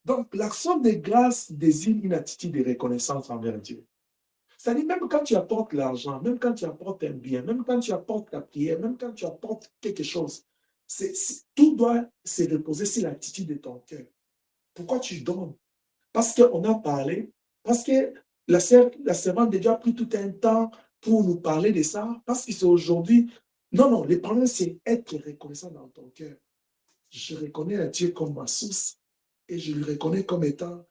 Donc, l'action de grâce désigne une attitude de reconnaissance envers Dieu. C'est-à-dire, même quand tu apportes l'argent, même quand tu apportes un bien, même quand tu apportes ta prière, même quand tu apportes quelque chose, tout doit se reposer sur l'attitude de ton cœur. Pourquoi tu donnes? Parce qu'on a parlé, parce que la servante de Dieu a pris tout un temps pour nous parler de ça, parce que c'est aujourd'hui. Non, non, le problème, c'est être reconnaissant dans ton cœur. Je reconnais à Dieu comme ma source et je le reconnais comme étant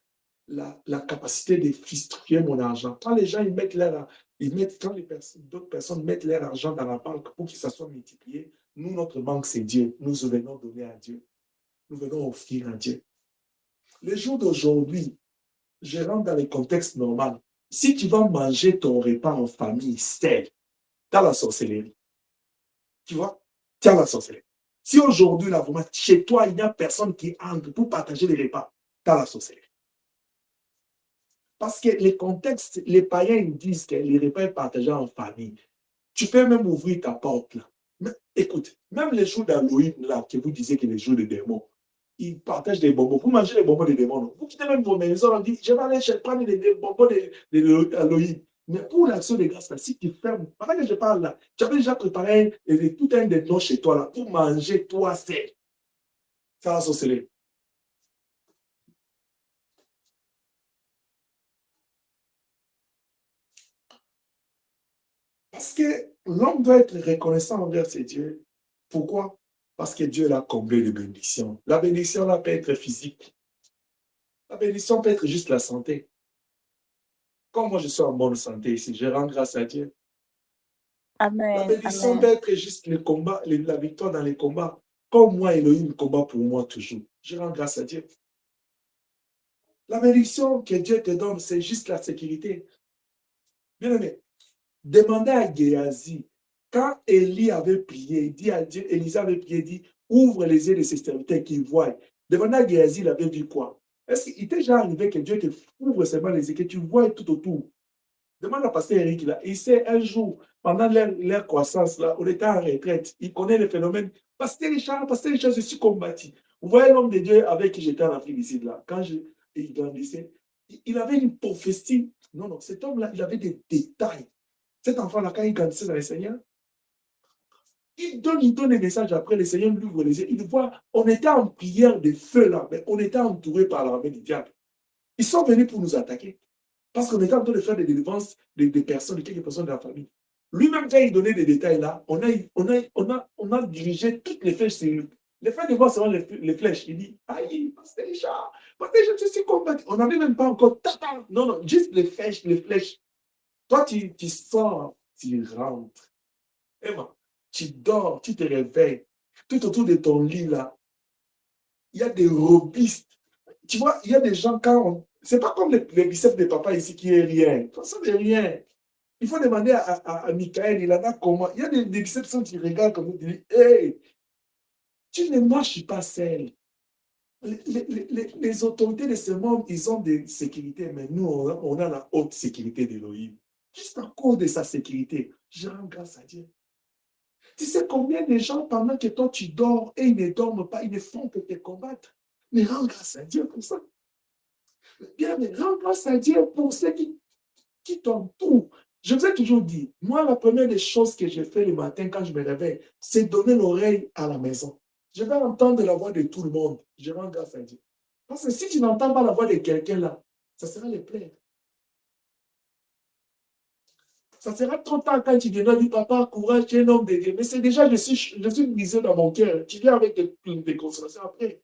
la capacité de distribuer mon argent. Quand les gens quand d'autres personnes mettent leur argent dans la banque pour que ça soit multiplié, nous, notre banque, c'est Dieu. Nous venons donner à Dieu. Nous venons offrir à Dieu. Le jour d'aujourd'hui, je rentre dans le contexte normal. Si tu vas manger ton repas en famille, c'est dans la sorcellerie. Tu vois? Tu as la sorcellerie. Si aujourd'hui, là, vraiment, chez toi, il n'y a personne qui entre pour partager les repas, tu as la sorcellerie. Parce que les contextes, les païens ils disent que les repas sont partagés en famille. Tu peux même ouvrir ta porte là. Mais, écoute, même les jours d'Halloween là, que vous disiez que les jours de démons, ils partagent des bonbons. Vous mangez les bonbons des démons. Non? Vous quittez même vos maisons, on dit, je vais aller prendre des bonbons d'Halloween. Mais pour l'action de grâce, là, si tu fermes, pendant que je parle là, tu avais déjà préparé tout un des noms chez toi là, pour manger toi seul. Ça va sorceler. Parce que l'homme doit être reconnaissant envers ses dieux. Pourquoi? Parce que Dieu l'a comblé de bénédictions. La bénédiction là peut être physique. La bénédiction peut être juste la santé. Comme moi je suis en bonne santé ici, je rends grâce à Dieu. Amen. La bénédiction Amen. peut être juste le combat, la victoire dans les combats. Comme moi, Elohim combat pour moi toujours. Je rends grâce à Dieu. La bénédiction que Dieu te donne, c'est juste la sécurité. Bien aimé, demandez à Géasi, quand Élie avait prié, il dit à Dieu, Élisée avait prié, il dit, ouvre les yeux de ses serviteurs qui voient. Demandez à Géasi, il avait vu quoi? Est-ce qu'il t'est déjà arrivé que Dieu te ouvre seulement les yeux, que tu vois tout autour? Demande à Pasteur Eric, là, il sait un jour, pendant leur croissance, là, on était en retraite, il connaît le phénomène. Pasteur Richard, je suis combattu. Vous voyez l'homme de Dieu avec qui j'étais en Afrique ici, là, quand il grandissait, il avait une prophétie. Non, non, cet homme-là, il avait des détails. Cet enfant-là, quand il grandissait dans le Seigneur, il donne des messages après, le Seigneur lui ouvre les yeux. Il voit, on était en prière de feu là, mais on était entouré par l'armée du diable. Ils sont venus pour nous attaquer. Parce qu'on était en train de faire des délivrances de personnes, de quelques personnes de la famille. Lui-même, quand il donnait des détails là, on a dirigé toutes les flèches sur lui. Les frères de voir seulement les flèches. Il dit, aïe, Pasteur Richard, je suis combattu. On n'avait même pas encore. Non, non, juste les flèches. Toi, tu sors, tu rentres. Emma, tu dors, tu te réveilles. Tout autour de ton lit, là, il y a des robistes. Tu vois, il y a des gens, c'est pas comme les biceps de papa ici qui est rien. Ça, c'est rien. Il faut demander à Michael, il en a comment. Il y a des biceps qui regardent comme tu dis, hey, tu ne marches pas seul. Les autorités de ce monde, ils ont des sécurités, mais nous, on a la haute sécurité d'Élohim. Juste à cause de sa sécurité, je rends grâce à Dieu. Tu sais combien de gens, pendant que toi tu dors et ils ne dorment pas, ils ne font que te combattre. Mais rends grâce à Dieu pour ça. Bien, mais rends grâce à Dieu pour ceux qui t'entourent. Je vous ai toujours dit, moi, la première des choses que je fais le matin quand je me réveille, c'est donner l'oreille à la maison. Je vais entendre la voix de tout le monde. Je rends grâce à Dieu. Parce que si tu n'entends pas la voix de quelqu'un là, ça sera le plaire. Ça sera trop tard quand tu viendras dire, papa, courage, tu es un homme de Dieu. Mais c'est déjà, je suis brisé dans mon cœur. Tu viens avec des consolations après.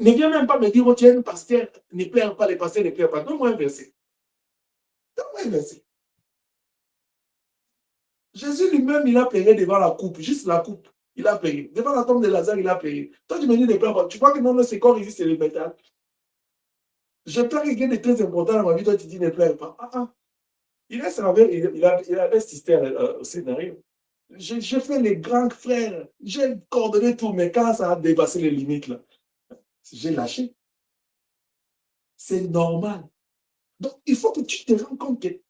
Ne viens même pas me dire, oh, tu es un pasteur, ne pleure pas, les pasteurs ne pleurent pas. Donne-moi un verset. Donne-moi un verset. Jésus lui-même, il a pleuré devant la coupe, juste la coupe. Il a pleuré. Devant la tombe de Lazare, il a pleuré. Toi, tu me dis ne pleure pas. Tu crois que non, c'est corps ici, c'est le métal. Je pleure quelqu'un de très important dans ma vie, toi, tu dis ne pleure pas. Il avait assisté au scénario. J'ai fait les grands frères. J'ai coordonné tout, mais quand ça a dépassé les limites, là, j'ai lâché. C'est normal. Donc, il faut que tu te rendes compte que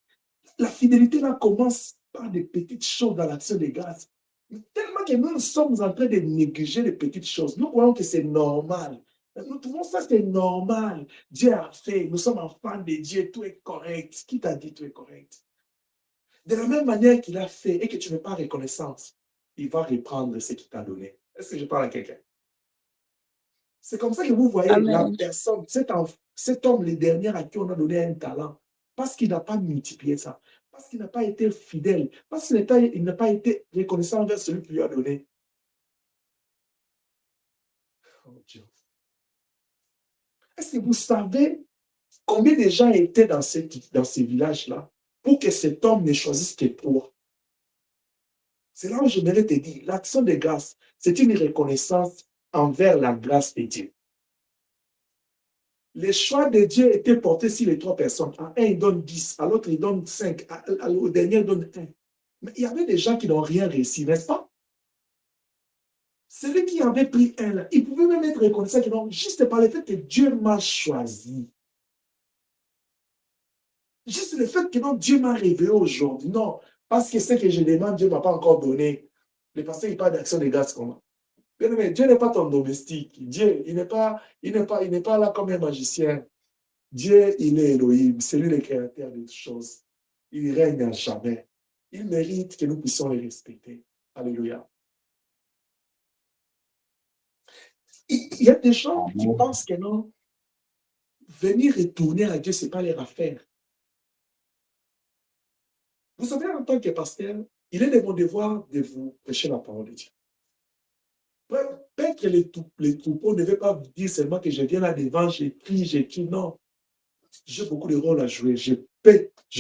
la fidélité, là, commence par des petites choses dans l'action de grâce. Mais tellement que nous sommes en train de négliger les petites choses. Nous croyons que c'est normal. Nous trouvons ça, c'est normal. Dieu a fait, nous sommes enfants de Dieu, tout est correct. Qui t'a dit tout est correct? De la même manière qu'il a fait et que tu n'es pas reconnaissante, il va reprendre ce qu'il t'a donné. Est-ce que je parle à quelqu'un? C'est comme ça que vous voyez la Amen. personne, cet homme, le dernier à qui on a donné un talent, parce qu'il n'a pas multiplié ça, parce qu'il n'a pas été fidèle, parce qu'il n'a pas été reconnaissant envers celui qui lui a donné. Oh Dieu. Est-ce que vous savez combien de gens étaient dans ces villages-là pour que cet homme ne choisisse que toi? C'est là où j'aimerais te dire, l'action de grâce, c'est une reconnaissance envers la grâce de Dieu. Les choix de Dieu étaient portés sur les 3 personnes. À un, il donne 10, à l'autre, il donne 5, au dernier, il donne 1. Mais il y avait des gens qui n'ont rien réussi, n'est-ce pas? Celui qui avait pris 1, là, il pouvait même être reconnaissant que non, juste par le fait que Dieu m'a choisi. Juste le fait que non, Dieu m'a révélé aujourd'hui. Non, parce que ce que je demande, Dieu ne m'a pas encore donné. Le pasteur, il parle d'action de grâce comment? Mais Dieu n'est pas ton domestique. Dieu, il n'est pas là comme un magicien. Dieu, il est Elohim, c'est lui le créateur de toutes choses. Il règne à jamais. Il mérite que nous puissions le respecter. Alléluia. Il y a des gens qui pensent que non, venir retourner à Dieu, ce n'est pas leur affaire. Vous savez, en tant que pasteur, il est de mon devoir de vous prêcher la parole de Dieu. Paître les troupeaux ne veut pas dire seulement que je viens là devant, j'écris. Non. J'ai beaucoup de rôles à jouer. Je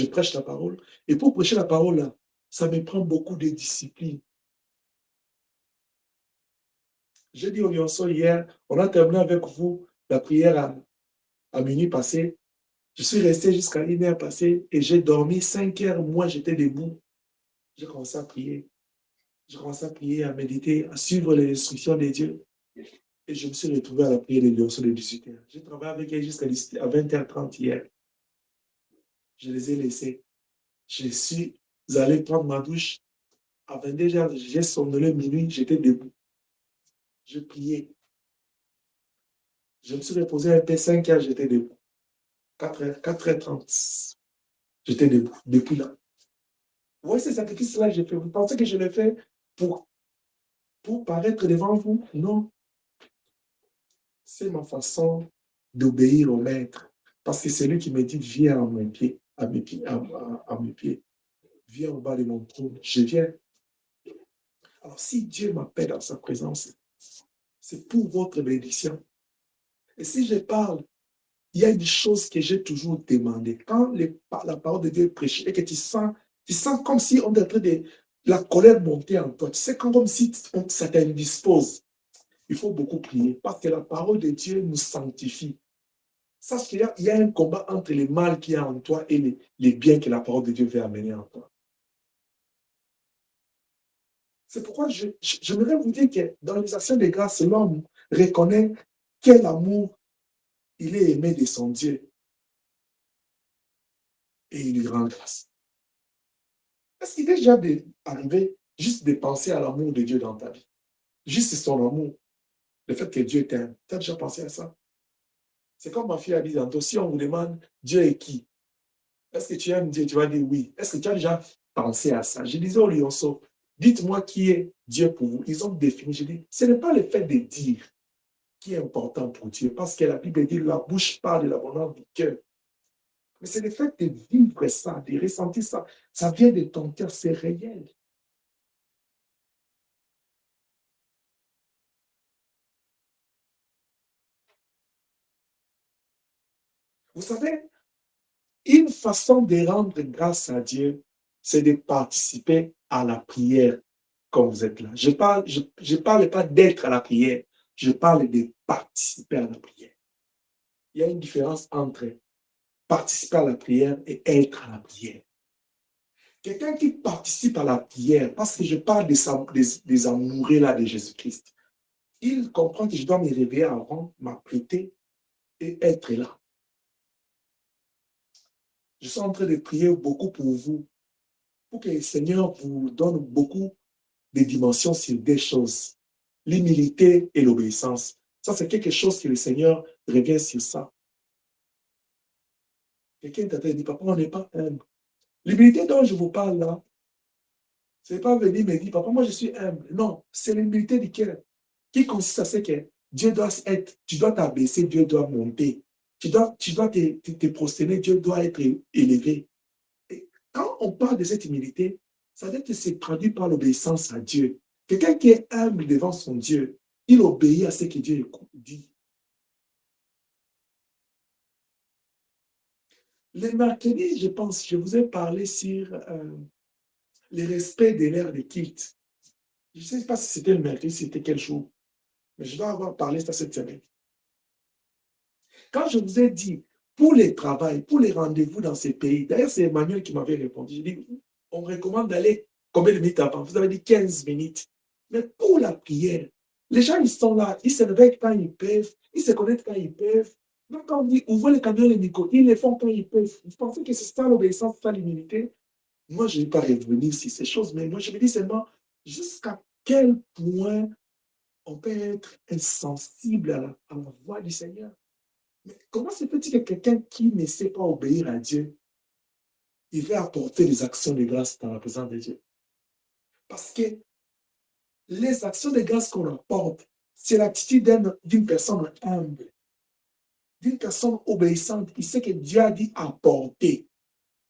prêche la parole. Et pour prêcher la parole, là, ça me prend beaucoup de discipline. J'ai dit au Lyonceau hier, on a terminé avec vous la prière à minuit passé. Je suis resté jusqu'à 1h passée et j'ai dormi 5 heures. Moi, j'étais debout. J'ai commencé à prier. J'ai commencé à prier, à méditer, à suivre les instructions de Dieu. Et je me suis retrouvé à la prière de Lyonceau de 18h. J'ai travaillé avec elle jusqu'à 20h30 hier. Je les ai laissés. Je suis allé prendre ma douche. À 22h, j'ai somnolé minuit, j'étais debout. Je priais. Je me suis reposé un peu 5h, j'étais debout. 4h30, j'étais debout, depuis là. Vous voyez ces sacrifices-là que j'ai fait. Vous pensez que je les fais pour paraître devant vous? Non. C'est ma façon d'obéir au maître. Parce que c'est lui qui me dit, viens à mes pieds, à mes pieds. Viens au bas de mon trône. Je viens. Alors, si Dieu m'appelle dans sa présence, c'est pour votre bénédiction. Et si je parle, il y a une chose que j'ai toujours demandé. Quand la parole de Dieu est prêchée et que tu sens comme si on est en train de la colère monter en toi, tu sais comme si ça t'indispose. Il faut beaucoup prier parce que la parole de Dieu nous sanctifie. Sache qu'il y a un combat entre le mal qu'il y a en toi et les biens que la parole de Dieu veut amener en toi. C'est pourquoi j'aimerais vous dire que dans les actions de grâce, l'homme reconnaît quel amour il est aimé de son Dieu. Et il lui rend grâce. Est-ce qu'il est déjà arrivé juste de penser à l'amour de Dieu dans ta vie? Juste son amour. Le fait que Dieu t'aime. Tu as déjà pensé à ça? C'est comme ma fille a dit tantôt, si on vous demande Dieu est qui? Est-ce que tu aimes Dieu? Tu vas dire oui. Est-ce que tu as déjà pensé à ça? Je disais au Lyonceau, dites-moi qui est Dieu pour vous. Ils ont défini. Je dis, ce n'est pas le fait de dire qui est important pour Dieu, parce que la Bible dit la bouche parle de l'abondance du cœur. Mais c'est le fait de vivre ça, de ressentir ça. Ça vient de ton cœur, c'est réel. Vous savez, une façon de rendre grâce à Dieu, c'est de participer à la prière quand vous êtes là. Je parle pas d'être à la prière, je parle de participer à la prière. Il y a une différence entre participer à la prière et être à la prière. Quelqu'un qui participe à la prière, parce que je parle des amoureux là de Jésus-Christ, il comprend que je dois me réveiller avant, m'apprêter et être là. Je suis en train de prier beaucoup pour vous, pour que le Seigneur vous donne beaucoup de dimensions sur des choses, l'humilité et l'obéissance. Ça, c'est quelque chose que le Seigneur revient sur ça. Quelqu'un t'a dit, papa, on n'est pas humble. L'humilité dont je vous parle là, ce n'est pas venir me dire, papa, moi je suis humble. Non, c'est l'humilité du cœur qui consiste à ce que Dieu doit être, tu dois t'abaisser, Dieu doit monter. Tu dois te prosterner, Dieu doit être élevé. Et quand on parle de cette humilité, ça doit se traduit par l'obéissance à Dieu. Quelqu'un qui est humble devant son Dieu, il obéit à ce que Dieu dit. Le mercredi, je pense, je vous ai parlé sur le respect de l'ère de culte. Je ne sais pas si c'était le mercredi, si c'était quel jour, mais je dois avoir parlé ça cette semaine. Quand je vous ai dit, pour les travails, pour les rendez-vous dans ces pays, d'ailleurs, c'est Emmanuel qui m'avait répondu. J'ai dit, on recommande d'aller combien de minutes avant? Vous avez dit 15 minutes. Mais pour la prière, les gens, ils sont là, ils se réveillent quand ils peuvent, ils se connectent quand ils peuvent. Donc, quand on dit, ouvrez les camions, les micros, ils les font quand ils peuvent. Vous pensez que c'est ça l'obéissance, ça l'humilité? Moi, je ne vais pas revenir sur ces choses, mais moi, je me dis seulement jusqu'à quel point on peut être insensible à la voix du Seigneur. Mais comment se peut-il que quelqu'un qui ne sait pas obéir à Dieu, il va apporter des actions de grâce dans la présence de Dieu? Parce que les actions de grâce qu'on apporte, c'est l'attitude d'une personne humble, d'une personne obéissante. Il sait que Dieu a dit apporter.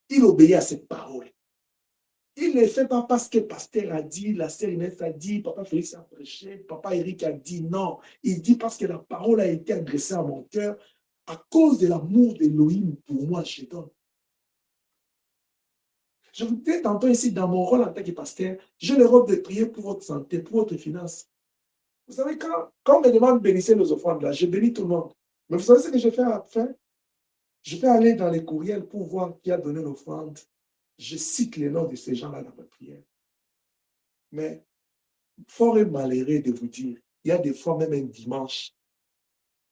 Il obéit à cette parole. Il ne le fait pas parce que le pasteur a dit, la sœur Inès a dit, papa Félix a prêché, papa Eric a dit. Non, il dit parce que la parole a été adressée à mon cœur à cause de l'amour d'Élohim pour moi, je donne. Je vous disais tantôt ici, dans mon rôle en tant que pasteur, j'ai le rôle de prier pour votre santé, pour votre finance. Vous savez, quand on me demande de bénir les offrandes, là, je bénis tout le monde. Mais vous savez ce que je fais à la fin? Je vais aller dans les courriels pour voir qui a donné l'offrande. Je cite les noms de ces gens-là dans ma prière. Mais fort et malheureux de vous dire, il y a des fois même un dimanche,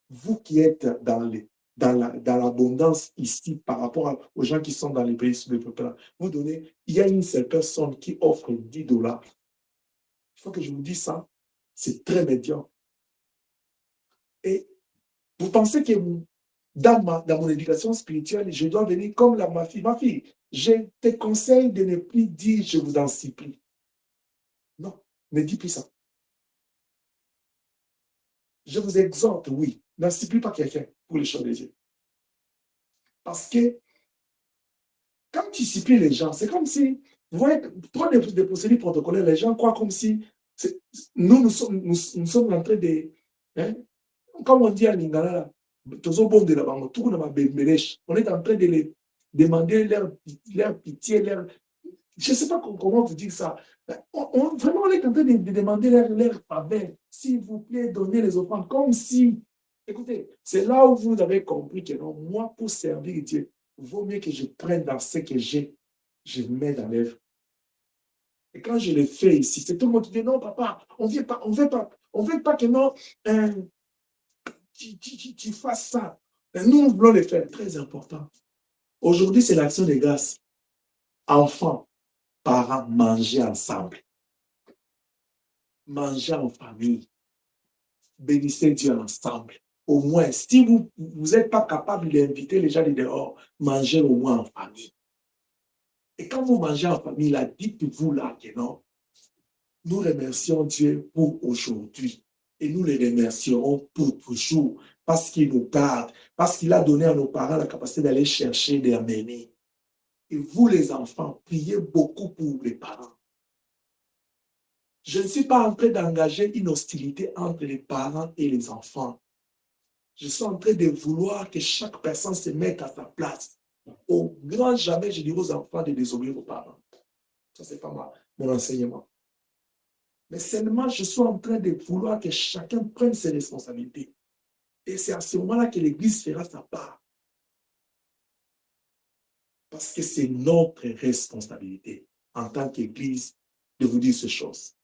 vous qui êtes dans l'abondance ici par rapport aux gens qui sont dans les pays sous-développés, vous donnez, il y a une seule personne qui offre $10. Il faut que je vous dise ça, c'est très médiocre. Et vous pensez que dans mon éducation spirituelle, je dois venir comme ma fille. Ma fille, je te conseille de ne plus dire je vous en supplie. Non, ne dis plus ça. Je vous exhorte, oui, n'en supplie pas quelqu'un pour les choses de Dieu. Parce que quand tu supplies les gens, c'est comme si, vous voyez, trop de procédures protocolaires, les gens croient comme si nous sommes en train de, hein, comme on dit à Lingala, on est en train de les demander leur pitié, je ne sais pas comment vous dire ça. Vraiment, on est en train de demander leur faveur. S'il vous plaît, donnez les offrandes. Comme si, écoutez, c'est là où vous avez compris que non, moi, pour servir Dieu, il vaut mieux que je prenne dans ce que j'ai, je mets dans l'œuvre. Et quand je le fais ici, c'est tout le monde qui dit non, papa, on ne veut pas que non, tu fasses ça. Mais nous voulons le faire. Très important. Aujourd'hui, c'est l'action de grâce. Enfants, parents, manger ensemble. Manger en famille. Bénissez Dieu ensemble. Au moins, si vous n'êtes pas capable d'inviter les gens de dehors, mangez au moins en famille. Et quand vous mangez en famille, là, dites-vous là que non, nous remercions Dieu pour aujourd'hui. Et nous les remercierons pour toujours. Parce qu'il nous garde. Parce qu'il a donné à nos parents la capacité d'aller chercher, d'amener. Et vous, les enfants, priez beaucoup pour les parents. Je ne suis pas en train d'engager une hostilité entre les parents et les enfants. Je suis en train de vouloir que chaque personne se mette à sa place. Au grand jamais, je dirais aux enfants de désobéir aux parents. Ça, ce n'est pas mon enseignement. Mais seulement, je suis en train de vouloir que chacun prenne ses responsabilités. Et c'est à ce moment-là que l'Église fera sa part. Parce que c'est notre responsabilité en tant qu'Église de vous dire ces choses.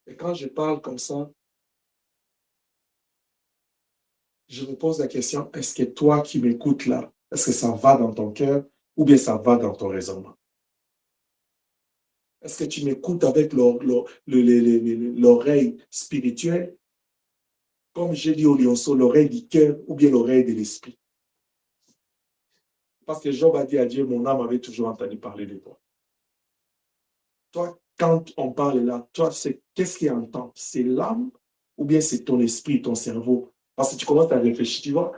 Et quand je parle comme ça, je me pose la question, est-ce que toi qui m'écoutes là, est-ce que ça va dans ton cœur ou bien ça va dans ton raisonnement? Est-ce que tu m'écoutes avec l'oreille spirituelle? Comme j'ai dit au lionceau, l'oreille du cœur ou bien l'oreille de l'esprit. Parce que Job a dit à Dieu, mon âme avait toujours entendu parler de toi. Toi, quand on parle là, toi, qu'est-ce qu'il entend? C'est l'âme ou bien c'est ton esprit, ton cerveau? Parce que tu commences à réfléchir, tu vois.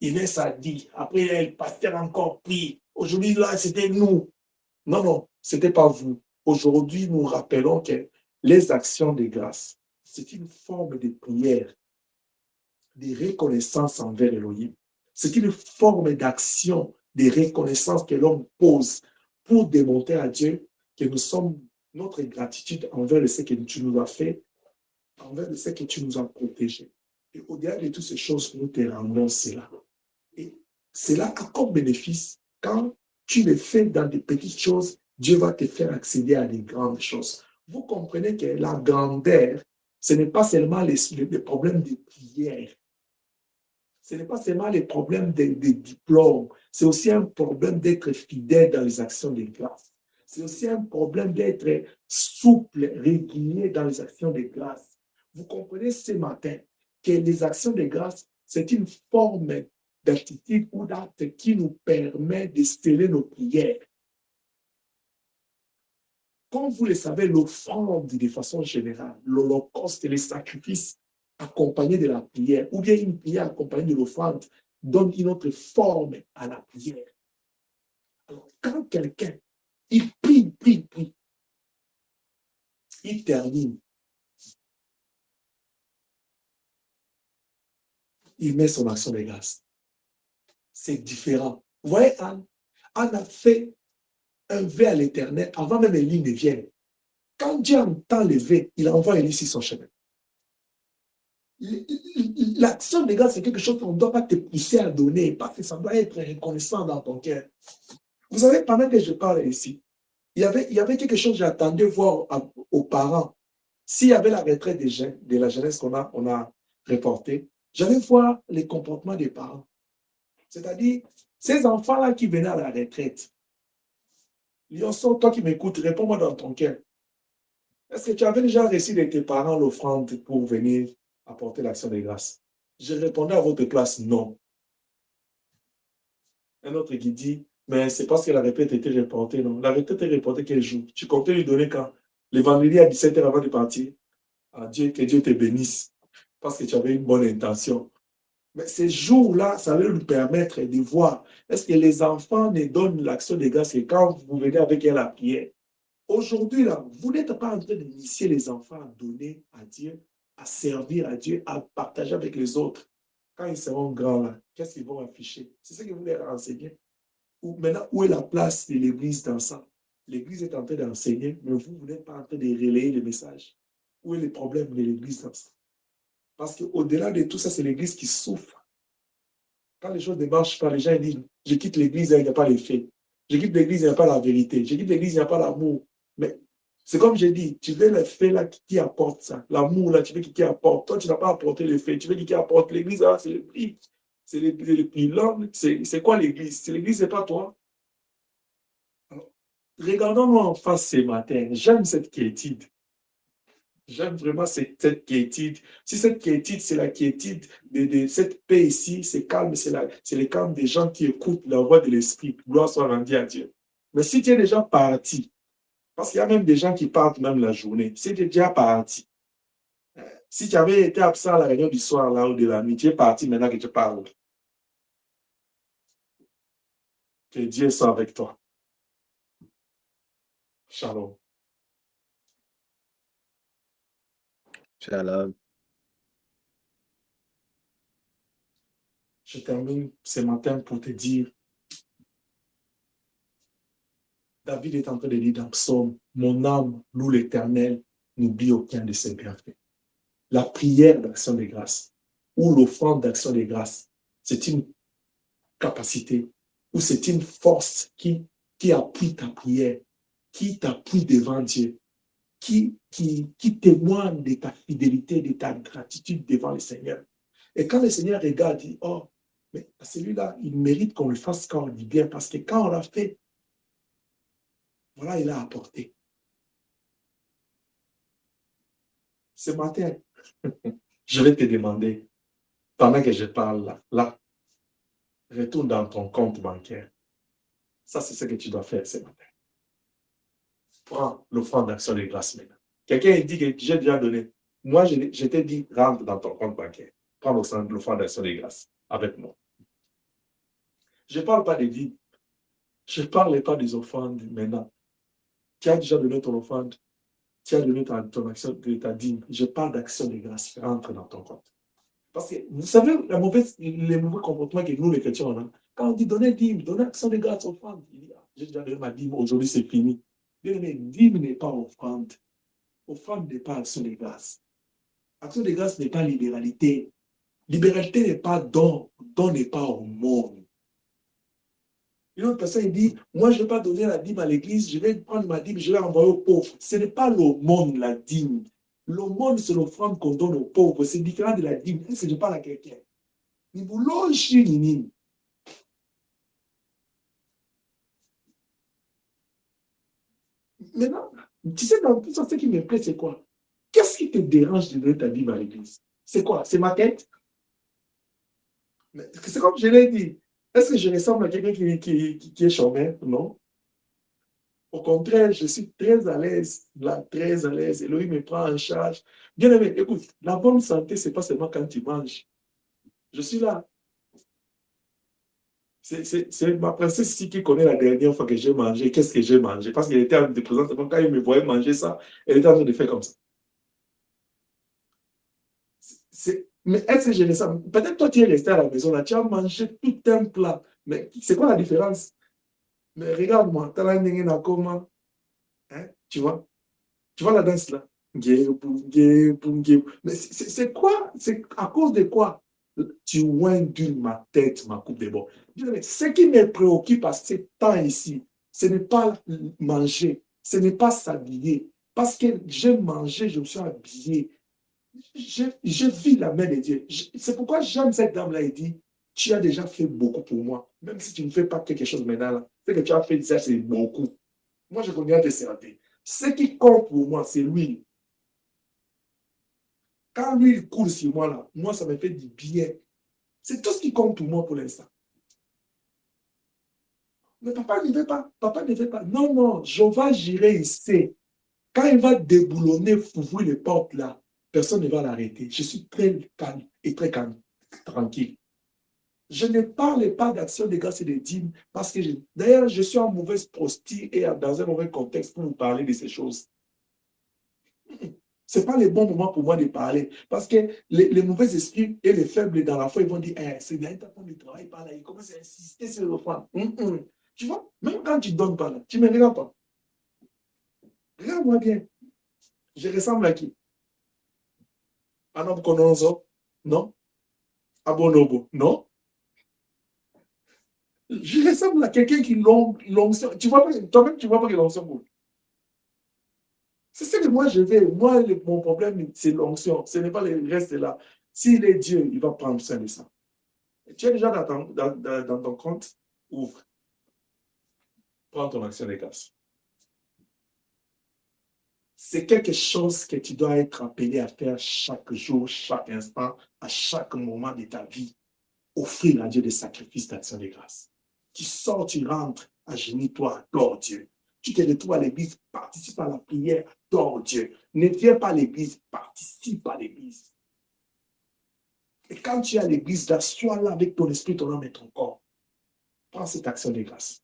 Inès a dit, après, le pasteur a encore pris. Aujourd'hui, là, c'était nous. Non, non, ce n'était pas vous. Aujourd'hui, nous rappelons que les actions de grâce, c'est une forme de prière, de reconnaissance envers Elohim. C'est une forme d'action, de reconnaissance que l'homme pose pour démontrer à Dieu que nous sommes, notre gratitude envers ce que tu nous as fait, envers ce que tu nous as protégé. Et au-delà de toutes ces choses, nous te rendons cela. Et cela a comme bénéfice, quand tu le fais dans des petites choses, Dieu va te faire accéder à des grandes choses. Vous comprenez que la grandeur, ce n'est pas seulement les problèmes de prière. Ce n'est pas seulement les problèmes des diplômes. C'est aussi un problème d'être fidèle dans les actions de grâce. C'est aussi un problème d'être souple, régulier dans les actions de grâce. Vous comprenez ce matin que les actions de grâce, c'est une forme d'attitude ou d'acte qui nous permet de sceller nos prières. Comme vous le savez, l'offrande de façon générale, l'holocauste et les sacrifices accompagnés de la prière, ou bien une prière accompagnée de l'offrande, donne une autre forme à la prière. Alors, quand quelqu'un, il prie, il termine, il met son action de grâce. C'est différent. Vous voyez, Anne a fait un vœu à l'Éternel avant même Élie ne vienne. Quand Dieu entend le vœu, il envoie Élie sur son chemin. L'action de grâce, c'est quelque chose qu'on ne doit pas te pousser à donner parce que ça doit être reconnaissant dans ton cœur. Vous savez, pendant que je parle ici, il y avait quelque chose que j'attendais voir aux parents. S'il y avait la retraite de la jeunesse qu'on a reportée, j'allais voir les comportements des parents. C'est-à-dire, ces enfants-là qui venaient à la retraite, Lionceau, toi qui m'écoutes, réponds-moi dans ton cœur. Est-ce que tu avais déjà reçu de tes parents l'offrande pour venir apporter l'action de grâce? Je répondais à votre place, non. Un autre qui dit, mais c'est parce que la retraite était reportée, non. La retraite est reportée quel jour? Tu comptais lui donner quand? Le vendredi à 17h avant de partir? Ah, Dieu, que Dieu te bénisse, parce que tu avais une bonne intention. Mais ces jours-là, ça va nous permettre de voir, est-ce que les enfants ne donnent l'action de grâce que quand vous venez avec elle à la prière? Aujourd'hui, là, vous n'êtes pas en train d'initier les enfants à donner à Dieu, à servir à Dieu, à partager avec les autres. Quand ils seront grands, là, qu'est-ce qu'ils vont afficher? C'est ce que vous les renseignez. Maintenant, où est la place de l'Église dans ça? L'Église est en train d'enseigner, mais vous n'êtes pas en train de relayer le message. Où est le problème de l'Église dans ça? Parce qu'au-delà de tout ça, c'est l'Église qui souffre. Quand les choses ne marchent pas, les gens disent, je quitte l'Église, il n'y a pas les faits. Je quitte l'Église, il n'y a pas la vérité. Je quitte l'Église, il n'y a pas l'amour. Mais c'est comme j'ai dit, tu veux les faits là qui apportent ça. L'amour là, tu veux qui apporte. Toi, tu n'as pas apporté les faits. Tu veux qui apporte l'Église, là, c'est le prix. C'est le prix. L'homme, c'est quoi l'Église? C'est l'Église, c'est pas toi. Alors, regardons-nous en face ce matin. J'aime cette quiétude. J'aime vraiment cette quiétude. Si cette quiétude, c'est la quiétude de cette paix ici, c'est calme, c'est le calme des gens qui écoutent la voix de l'Esprit. Gloire soit rendue à Dieu. Mais si tu es déjà parti, parce qu'il y a même des gens qui partent même la journée, si tu es déjà parti, si tu avais été absent à la réunion du soir là ou de la nuit, tu es parti maintenant que tu parles. Que Dieu soit avec toi. Shalom. Shalom. Je termine ce matin pour te dire, David est en train de dire dans Psaume, mon âme loue l'Éternel, n'oublie aucun de ses bienfaits. La prière d'action de grâce ou l'offrande d'action de grâce, c'est une capacité ou c'est une force qui appuie ta prière, qui t'appuie devant Dieu, qui témoigne de ta fidélité, de ta gratitude devant le Seigneur. Et quand le Seigneur regarde, il dit, oh, mais celui-là, il mérite qu'on le fasse quand on dit bien, parce que quand on l'a fait, voilà, il a apporté. ce matin, je vais te demander, pendant que je parle là, retourne dans ton compte bancaire. Ça, c'est ce que tu dois faire ce matin. Prends l'offrande d'action de grâce maintenant. Quelqu'un dit que j'ai déjà donné. Moi, je t'ai dit, rentre dans ton compte bancaire. Prends l'offrande d'action de grâce avec moi. Je ne parle pas des dîmes. Je ne parle pas des offrandes maintenant. Tu as déjà donné ton offrande. Tu as donné ton action de ta dîme. Je parle d'action de grâce. Rentre dans ton compte. Parce que vous savez, les mauvais comportements que nous, les chrétiens, on a. Quand on dit donner dîme, donner action de grâce, offrande, il dit, j'ai déjà donné ma dîme, aujourd'hui c'est fini. Bien aimé, dîme n'est pas offrande. Offrande n'est pas action de grâce. Action de grâce n'est pas libéralité. Libéralité n'est pas don. Don n'est pas au monde. Une autre personne dit, moi je ne vais pas donner la dîme à l'église, je vais prendre ma dîme, je vais envoyer aux pauvres. Ce n'est pas l'aumône, la dîme. L'aumône, c'est l'offrande qu'on donne aux pauvres. C'est différent de la dîme. Est-ce que je parle à quelqu'un? Ni vous logez, ni. Maintenant, tu sais, dans tout ça, ce qui me plaît, c'est quoi? Qu'est-ce qui te dérange de donner ta dîme à l'église? C'est quoi? C'est ma tête? C'est comme je l'ai dit. Est-ce que je ressemble à quelqu'un qui est chômeur? Non. Au contraire, je suis très à l'aise, là, très à l'aise. Elohim me prend en charge. Bien aimé, écoute, la bonne santé, ce n'est pas seulement quand tu manges. Je suis là. C'est ma princesse ici qui connaît la dernière fois que j'ai mangé. Qu'est-ce que j'ai mangé? Parce qu'elle était en de présentement, quand elle me voyait manger ça, elle était en train de faire comme ça. Mais est-ce que je le sens? Peut-être toi, tu es resté à la maison, là, tu as mangé tout un plat. Mais c'est quoi la différence? Mais regarde-moi, tu as la nengue na comment? Hein? Tu vois? Tu vois la danse là? Mais c'est quoi? C'est à cause de quoi? Tu oindules ma tête, ma coupe de bord. Ce qui me préoccupe à ce temps ici, ce n'est pas manger, ce n'est pas s'habiller. Parce que j'ai mangé, je me suis habillé. Je vis la main de Dieu. C'est pourquoi j'aime cette dame-là et dit, tu as déjà fait beaucoup pour moi. Même si tu ne fais pas quelque chose maintenant, là, ce que tu as fait, ça, c'est beaucoup. Moi, je continue à te servir. Ce qui compte pour moi, c'est l'huile. Quand l'huile coule sur moi, là, moi, ça me fait du bien. C'est tout ce qui compte pour moi pour l'instant. Mais papa ne veut pas. Papa ne veut pas. Non, non, je vais gérer ici. Quand il va déboulonner, ouvrir les portes là, personne ne va l'arrêter. Je suis très calme et très calme, tranquille. Je ne parle pas d'action de grâce et de dîmes parce que, d'ailleurs, je suis en mauvaise posture et dans un mauvais contexte pour vous parler de ces choses. Ce n'est pas le bon moment pour moi de parler. Parce que les mauvais esprits et les faibles dans la foi, ils vont dire, c'est bien, tu as de travail par là. Ils commencent à insister sur le point. Tu vois, même quand tu ne donnes pas là, tu ne me regardes pas. Regarde-moi bien. Je ressemble à qui? À Nabucodonosor? Non. À Bonobo? Non. Je ressemble à quelqu'un qui l'onction. Tu vois, toi-même, tu vois pas que l'onction coule. C'est ce que moi je vais. Moi, mon problème, c'est l'onction. Ce n'est pas le reste là. S'il est Dieu, il va prendre soin de ça. Tu es déjà dans ton compte, ouvre. Prends ton action de grâce. C'est quelque chose que tu dois être appelé à faire chaque jour, chaque instant, à chaque moment de ta vie. Offrir à Dieu des sacrifices d'action de grâce. Tu sors, tu rentres, agenouille-toi, adore Dieu. Tu te retrouves à l'église, participe à la prière, adore Dieu. Ne viens pas à l'église, participe à l'église. Et quand tu es à l'église, sois là avec ton esprit, ton âme et ton corps. Prends cette action de grâce.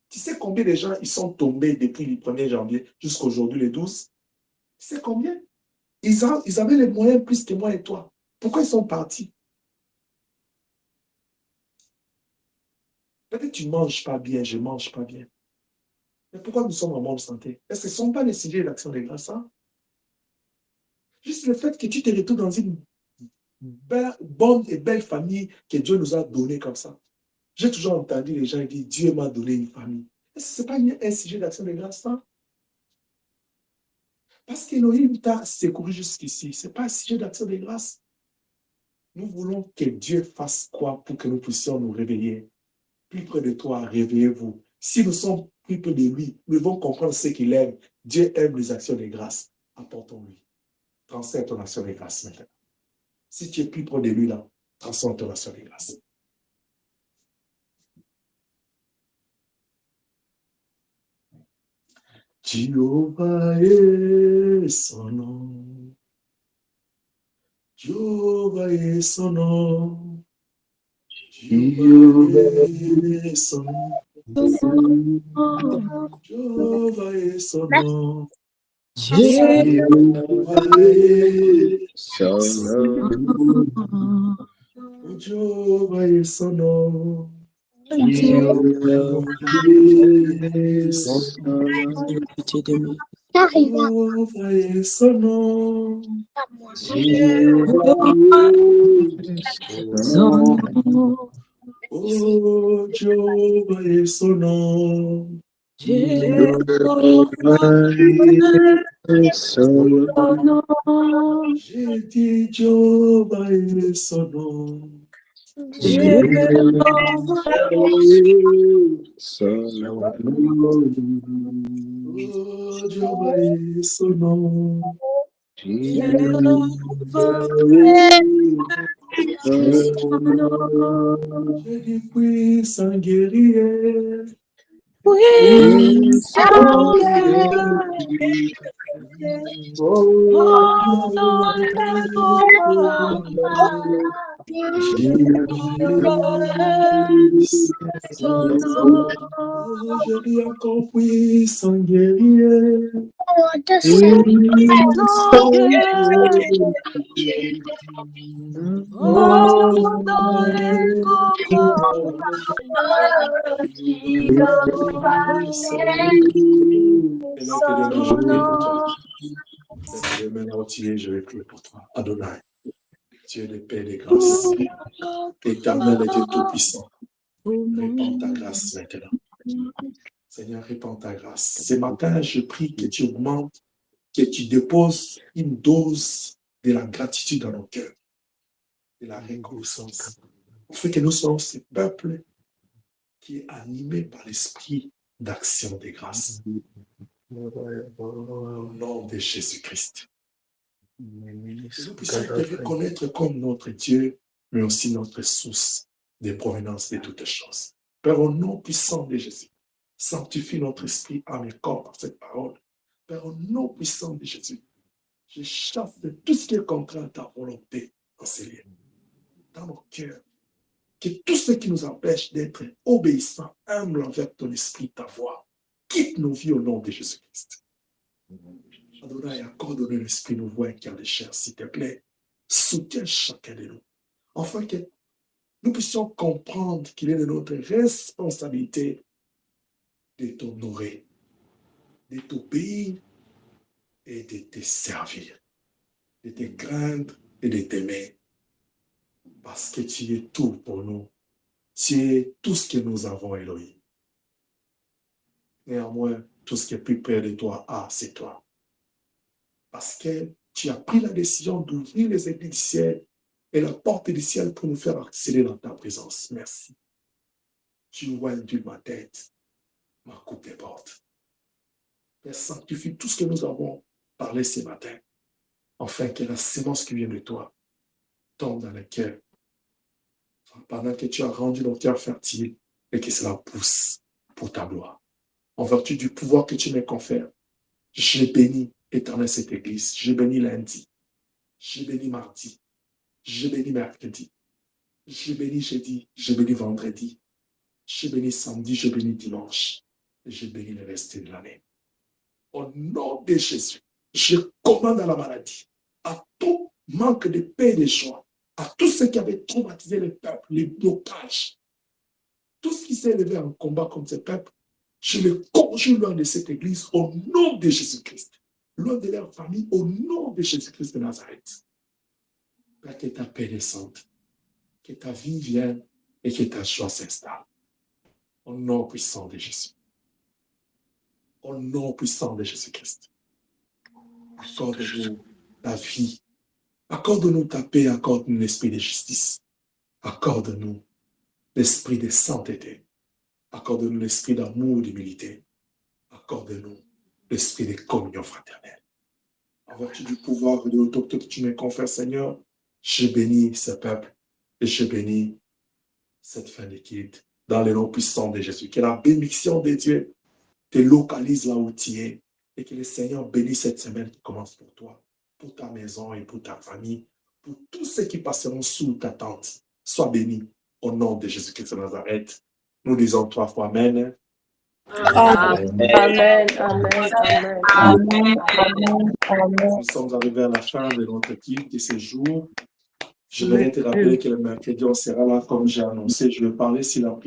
Tu sais combien de gens ils sont tombés depuis le 1er janvier jusqu'à aujourd'hui, le 12? Tu sais combien? Ils avaient les moyens plus que moi et toi. Pourquoi ils sont partis? Peut-être que tu ne manges pas bien, je ne mange pas bien. Mais pourquoi nous sommes en bonne santé? Est-ce que ce ne sont pas les sujets d'action de grâce? Hein? Juste le fait que tu te retrouves dans une bonne et belle famille que Dieu nous a donnée comme ça. J'ai toujours entendu les gens dire, Dieu m'a donné une famille. Est-ce que ce n'est pas un sujet d'action de grâce? Hein? Parce qu'Élohim t'a secouru jusqu'ici. Ce n'est pas un sujet d'action de grâce. Nous voulons que Dieu fasse quoi pour que nous puissions nous réveiller? Plus près de toi, réveillez-vous. Si nous sommes plus près de lui, nous devons comprendre ce qu'il aime. Dieu aime les actions de grâce. Apportons-lui. transfère ton action de grâce maintenant. Si tu es plus proche de lui là, transforme ton action de grâce. Jéhovah est son nom. Jéhovah est son nom. Jéhovah est son nom. Jéhovah est son nom. Jéhovah est son nom. Jéhovah est son nom. Jéhovah est son nom. Jéhovah est son nom. Oh, Jéhovah est son nom. J'ai dit Jéhovah est son nom. Oh, Jéhovah est son nom. J'ai dit puissant guerrier. Je dis encore puissant guerrier. Maintenant, je vais prier pour toi. Adonai, Dieu de paix et de grâce, éternel et Dieu tout-puissant, répands ta grâce maintenant. Seigneur, répands ta grâce. Ce matin, je prie que tu augmentes, que tu déposes une dose de la gratitude dans nos cœurs, de la reconnaissance. Au fait que nous sommes ce peuple qui est animé par l'esprit d'action de grâce. Au nom de Jésus-Christ. Nous puissions te reconnaître comme notre Dieu, mais aussi notre source de provenance de toutes choses. Père, au nom puissant de Jésus, sanctifie notre esprit, âme et corps par cette parole. Père, au nom puissant de Jésus, je chasse de tout ce qui est contraire à ta volonté dans ces lieux, dans nos cœurs. Que tout ce qui nous empêche d'être obéissants, humbles envers ton esprit, ta voix, quitte nos vies au nom de Jésus-Christ. Adonai, accorde-nous l'esprit, nous voix et cœur de chair, s'il te plaît. Soutiens chacun de nous, afin que nous puissions comprendre qu'il est de notre responsabilité de t'honorer, de t'obéir et de te servir, de te craindre et de t'aimer. Parce que tu es tout pour nous. Tu es tout ce que nous avons, Elohim. Néanmoins, tout ce qui est plus près de toi, c'est toi. Parce que tu as pris la décision d'ouvrir les ailes du ciel et la porte du ciel pour nous faire accéder dans ta présence. Merci. Tu ouvres ma tête, ma coupe des portes. Père, sanctifie tout ce que nous avons parlé ce matin, afin que la sémence qui vient de toi tombe dans le cœur, pendant que tu as rendu nos cœurs fertiles et que cela pousse pour ta gloire. En vertu du pouvoir que tu me confères, j'ai béni, éternel, cette église. J'ai béni lundi. J'ai béni mardi. J'ai béni mercredi. J'ai béni jeudi. J'ai béni vendredi. J'ai béni samedi. J'ai béni dimanche. Et j'ai béni le reste de l'année. Au nom de Jésus, je commande à la maladie, à tout manque de paix et de joie, à tout ce qui avait traumatisé le peuple, les blocages, tout ce qui s'est élevé en combat contre ce peuple, je le conjure loin de cette église au nom de Jésus-Christ, loin de leur famille, au nom de Jésus-Christ de Nazareth. Père, que ta paix descende, que ta vie vienne et que ta joie s'installe. Au nom puissant de Jésus. Au nom puissant de Jésus-Christ. Accorde-nous ta vie. Accorde-nous ta paix, accorde-nous l'esprit de justice. Accorde-nous l'esprit de sainteté. Accorde-nous l'esprit d'amour, d'humilité. Accorde-nous l'esprit de communion fraternelle. En vertu du pouvoir et de l'autorité que tu me confères, Seigneur, je bénis ce peuple et je bénis cette fin d'équipe dans le nom puissant de Jésus. Que la bénédiction de Dieu te localise là où tu es et que le Seigneur bénisse cette semaine qui commence pour toi, pour ta maison et pour ta famille, pour tous ceux qui passeront sous ta tente. Sois béni au nom de Jésus-Christ de Nazareth. Nous disons 3 fois Amen. Amen. Amen, amen, amen. Amen. Amen. Amen. Nous sommes arrivés à la fin de notre équipe de ce jour. Je voudrais te rappeler que le mercredi, on sera là comme j'ai annoncé. Je vais parler sur la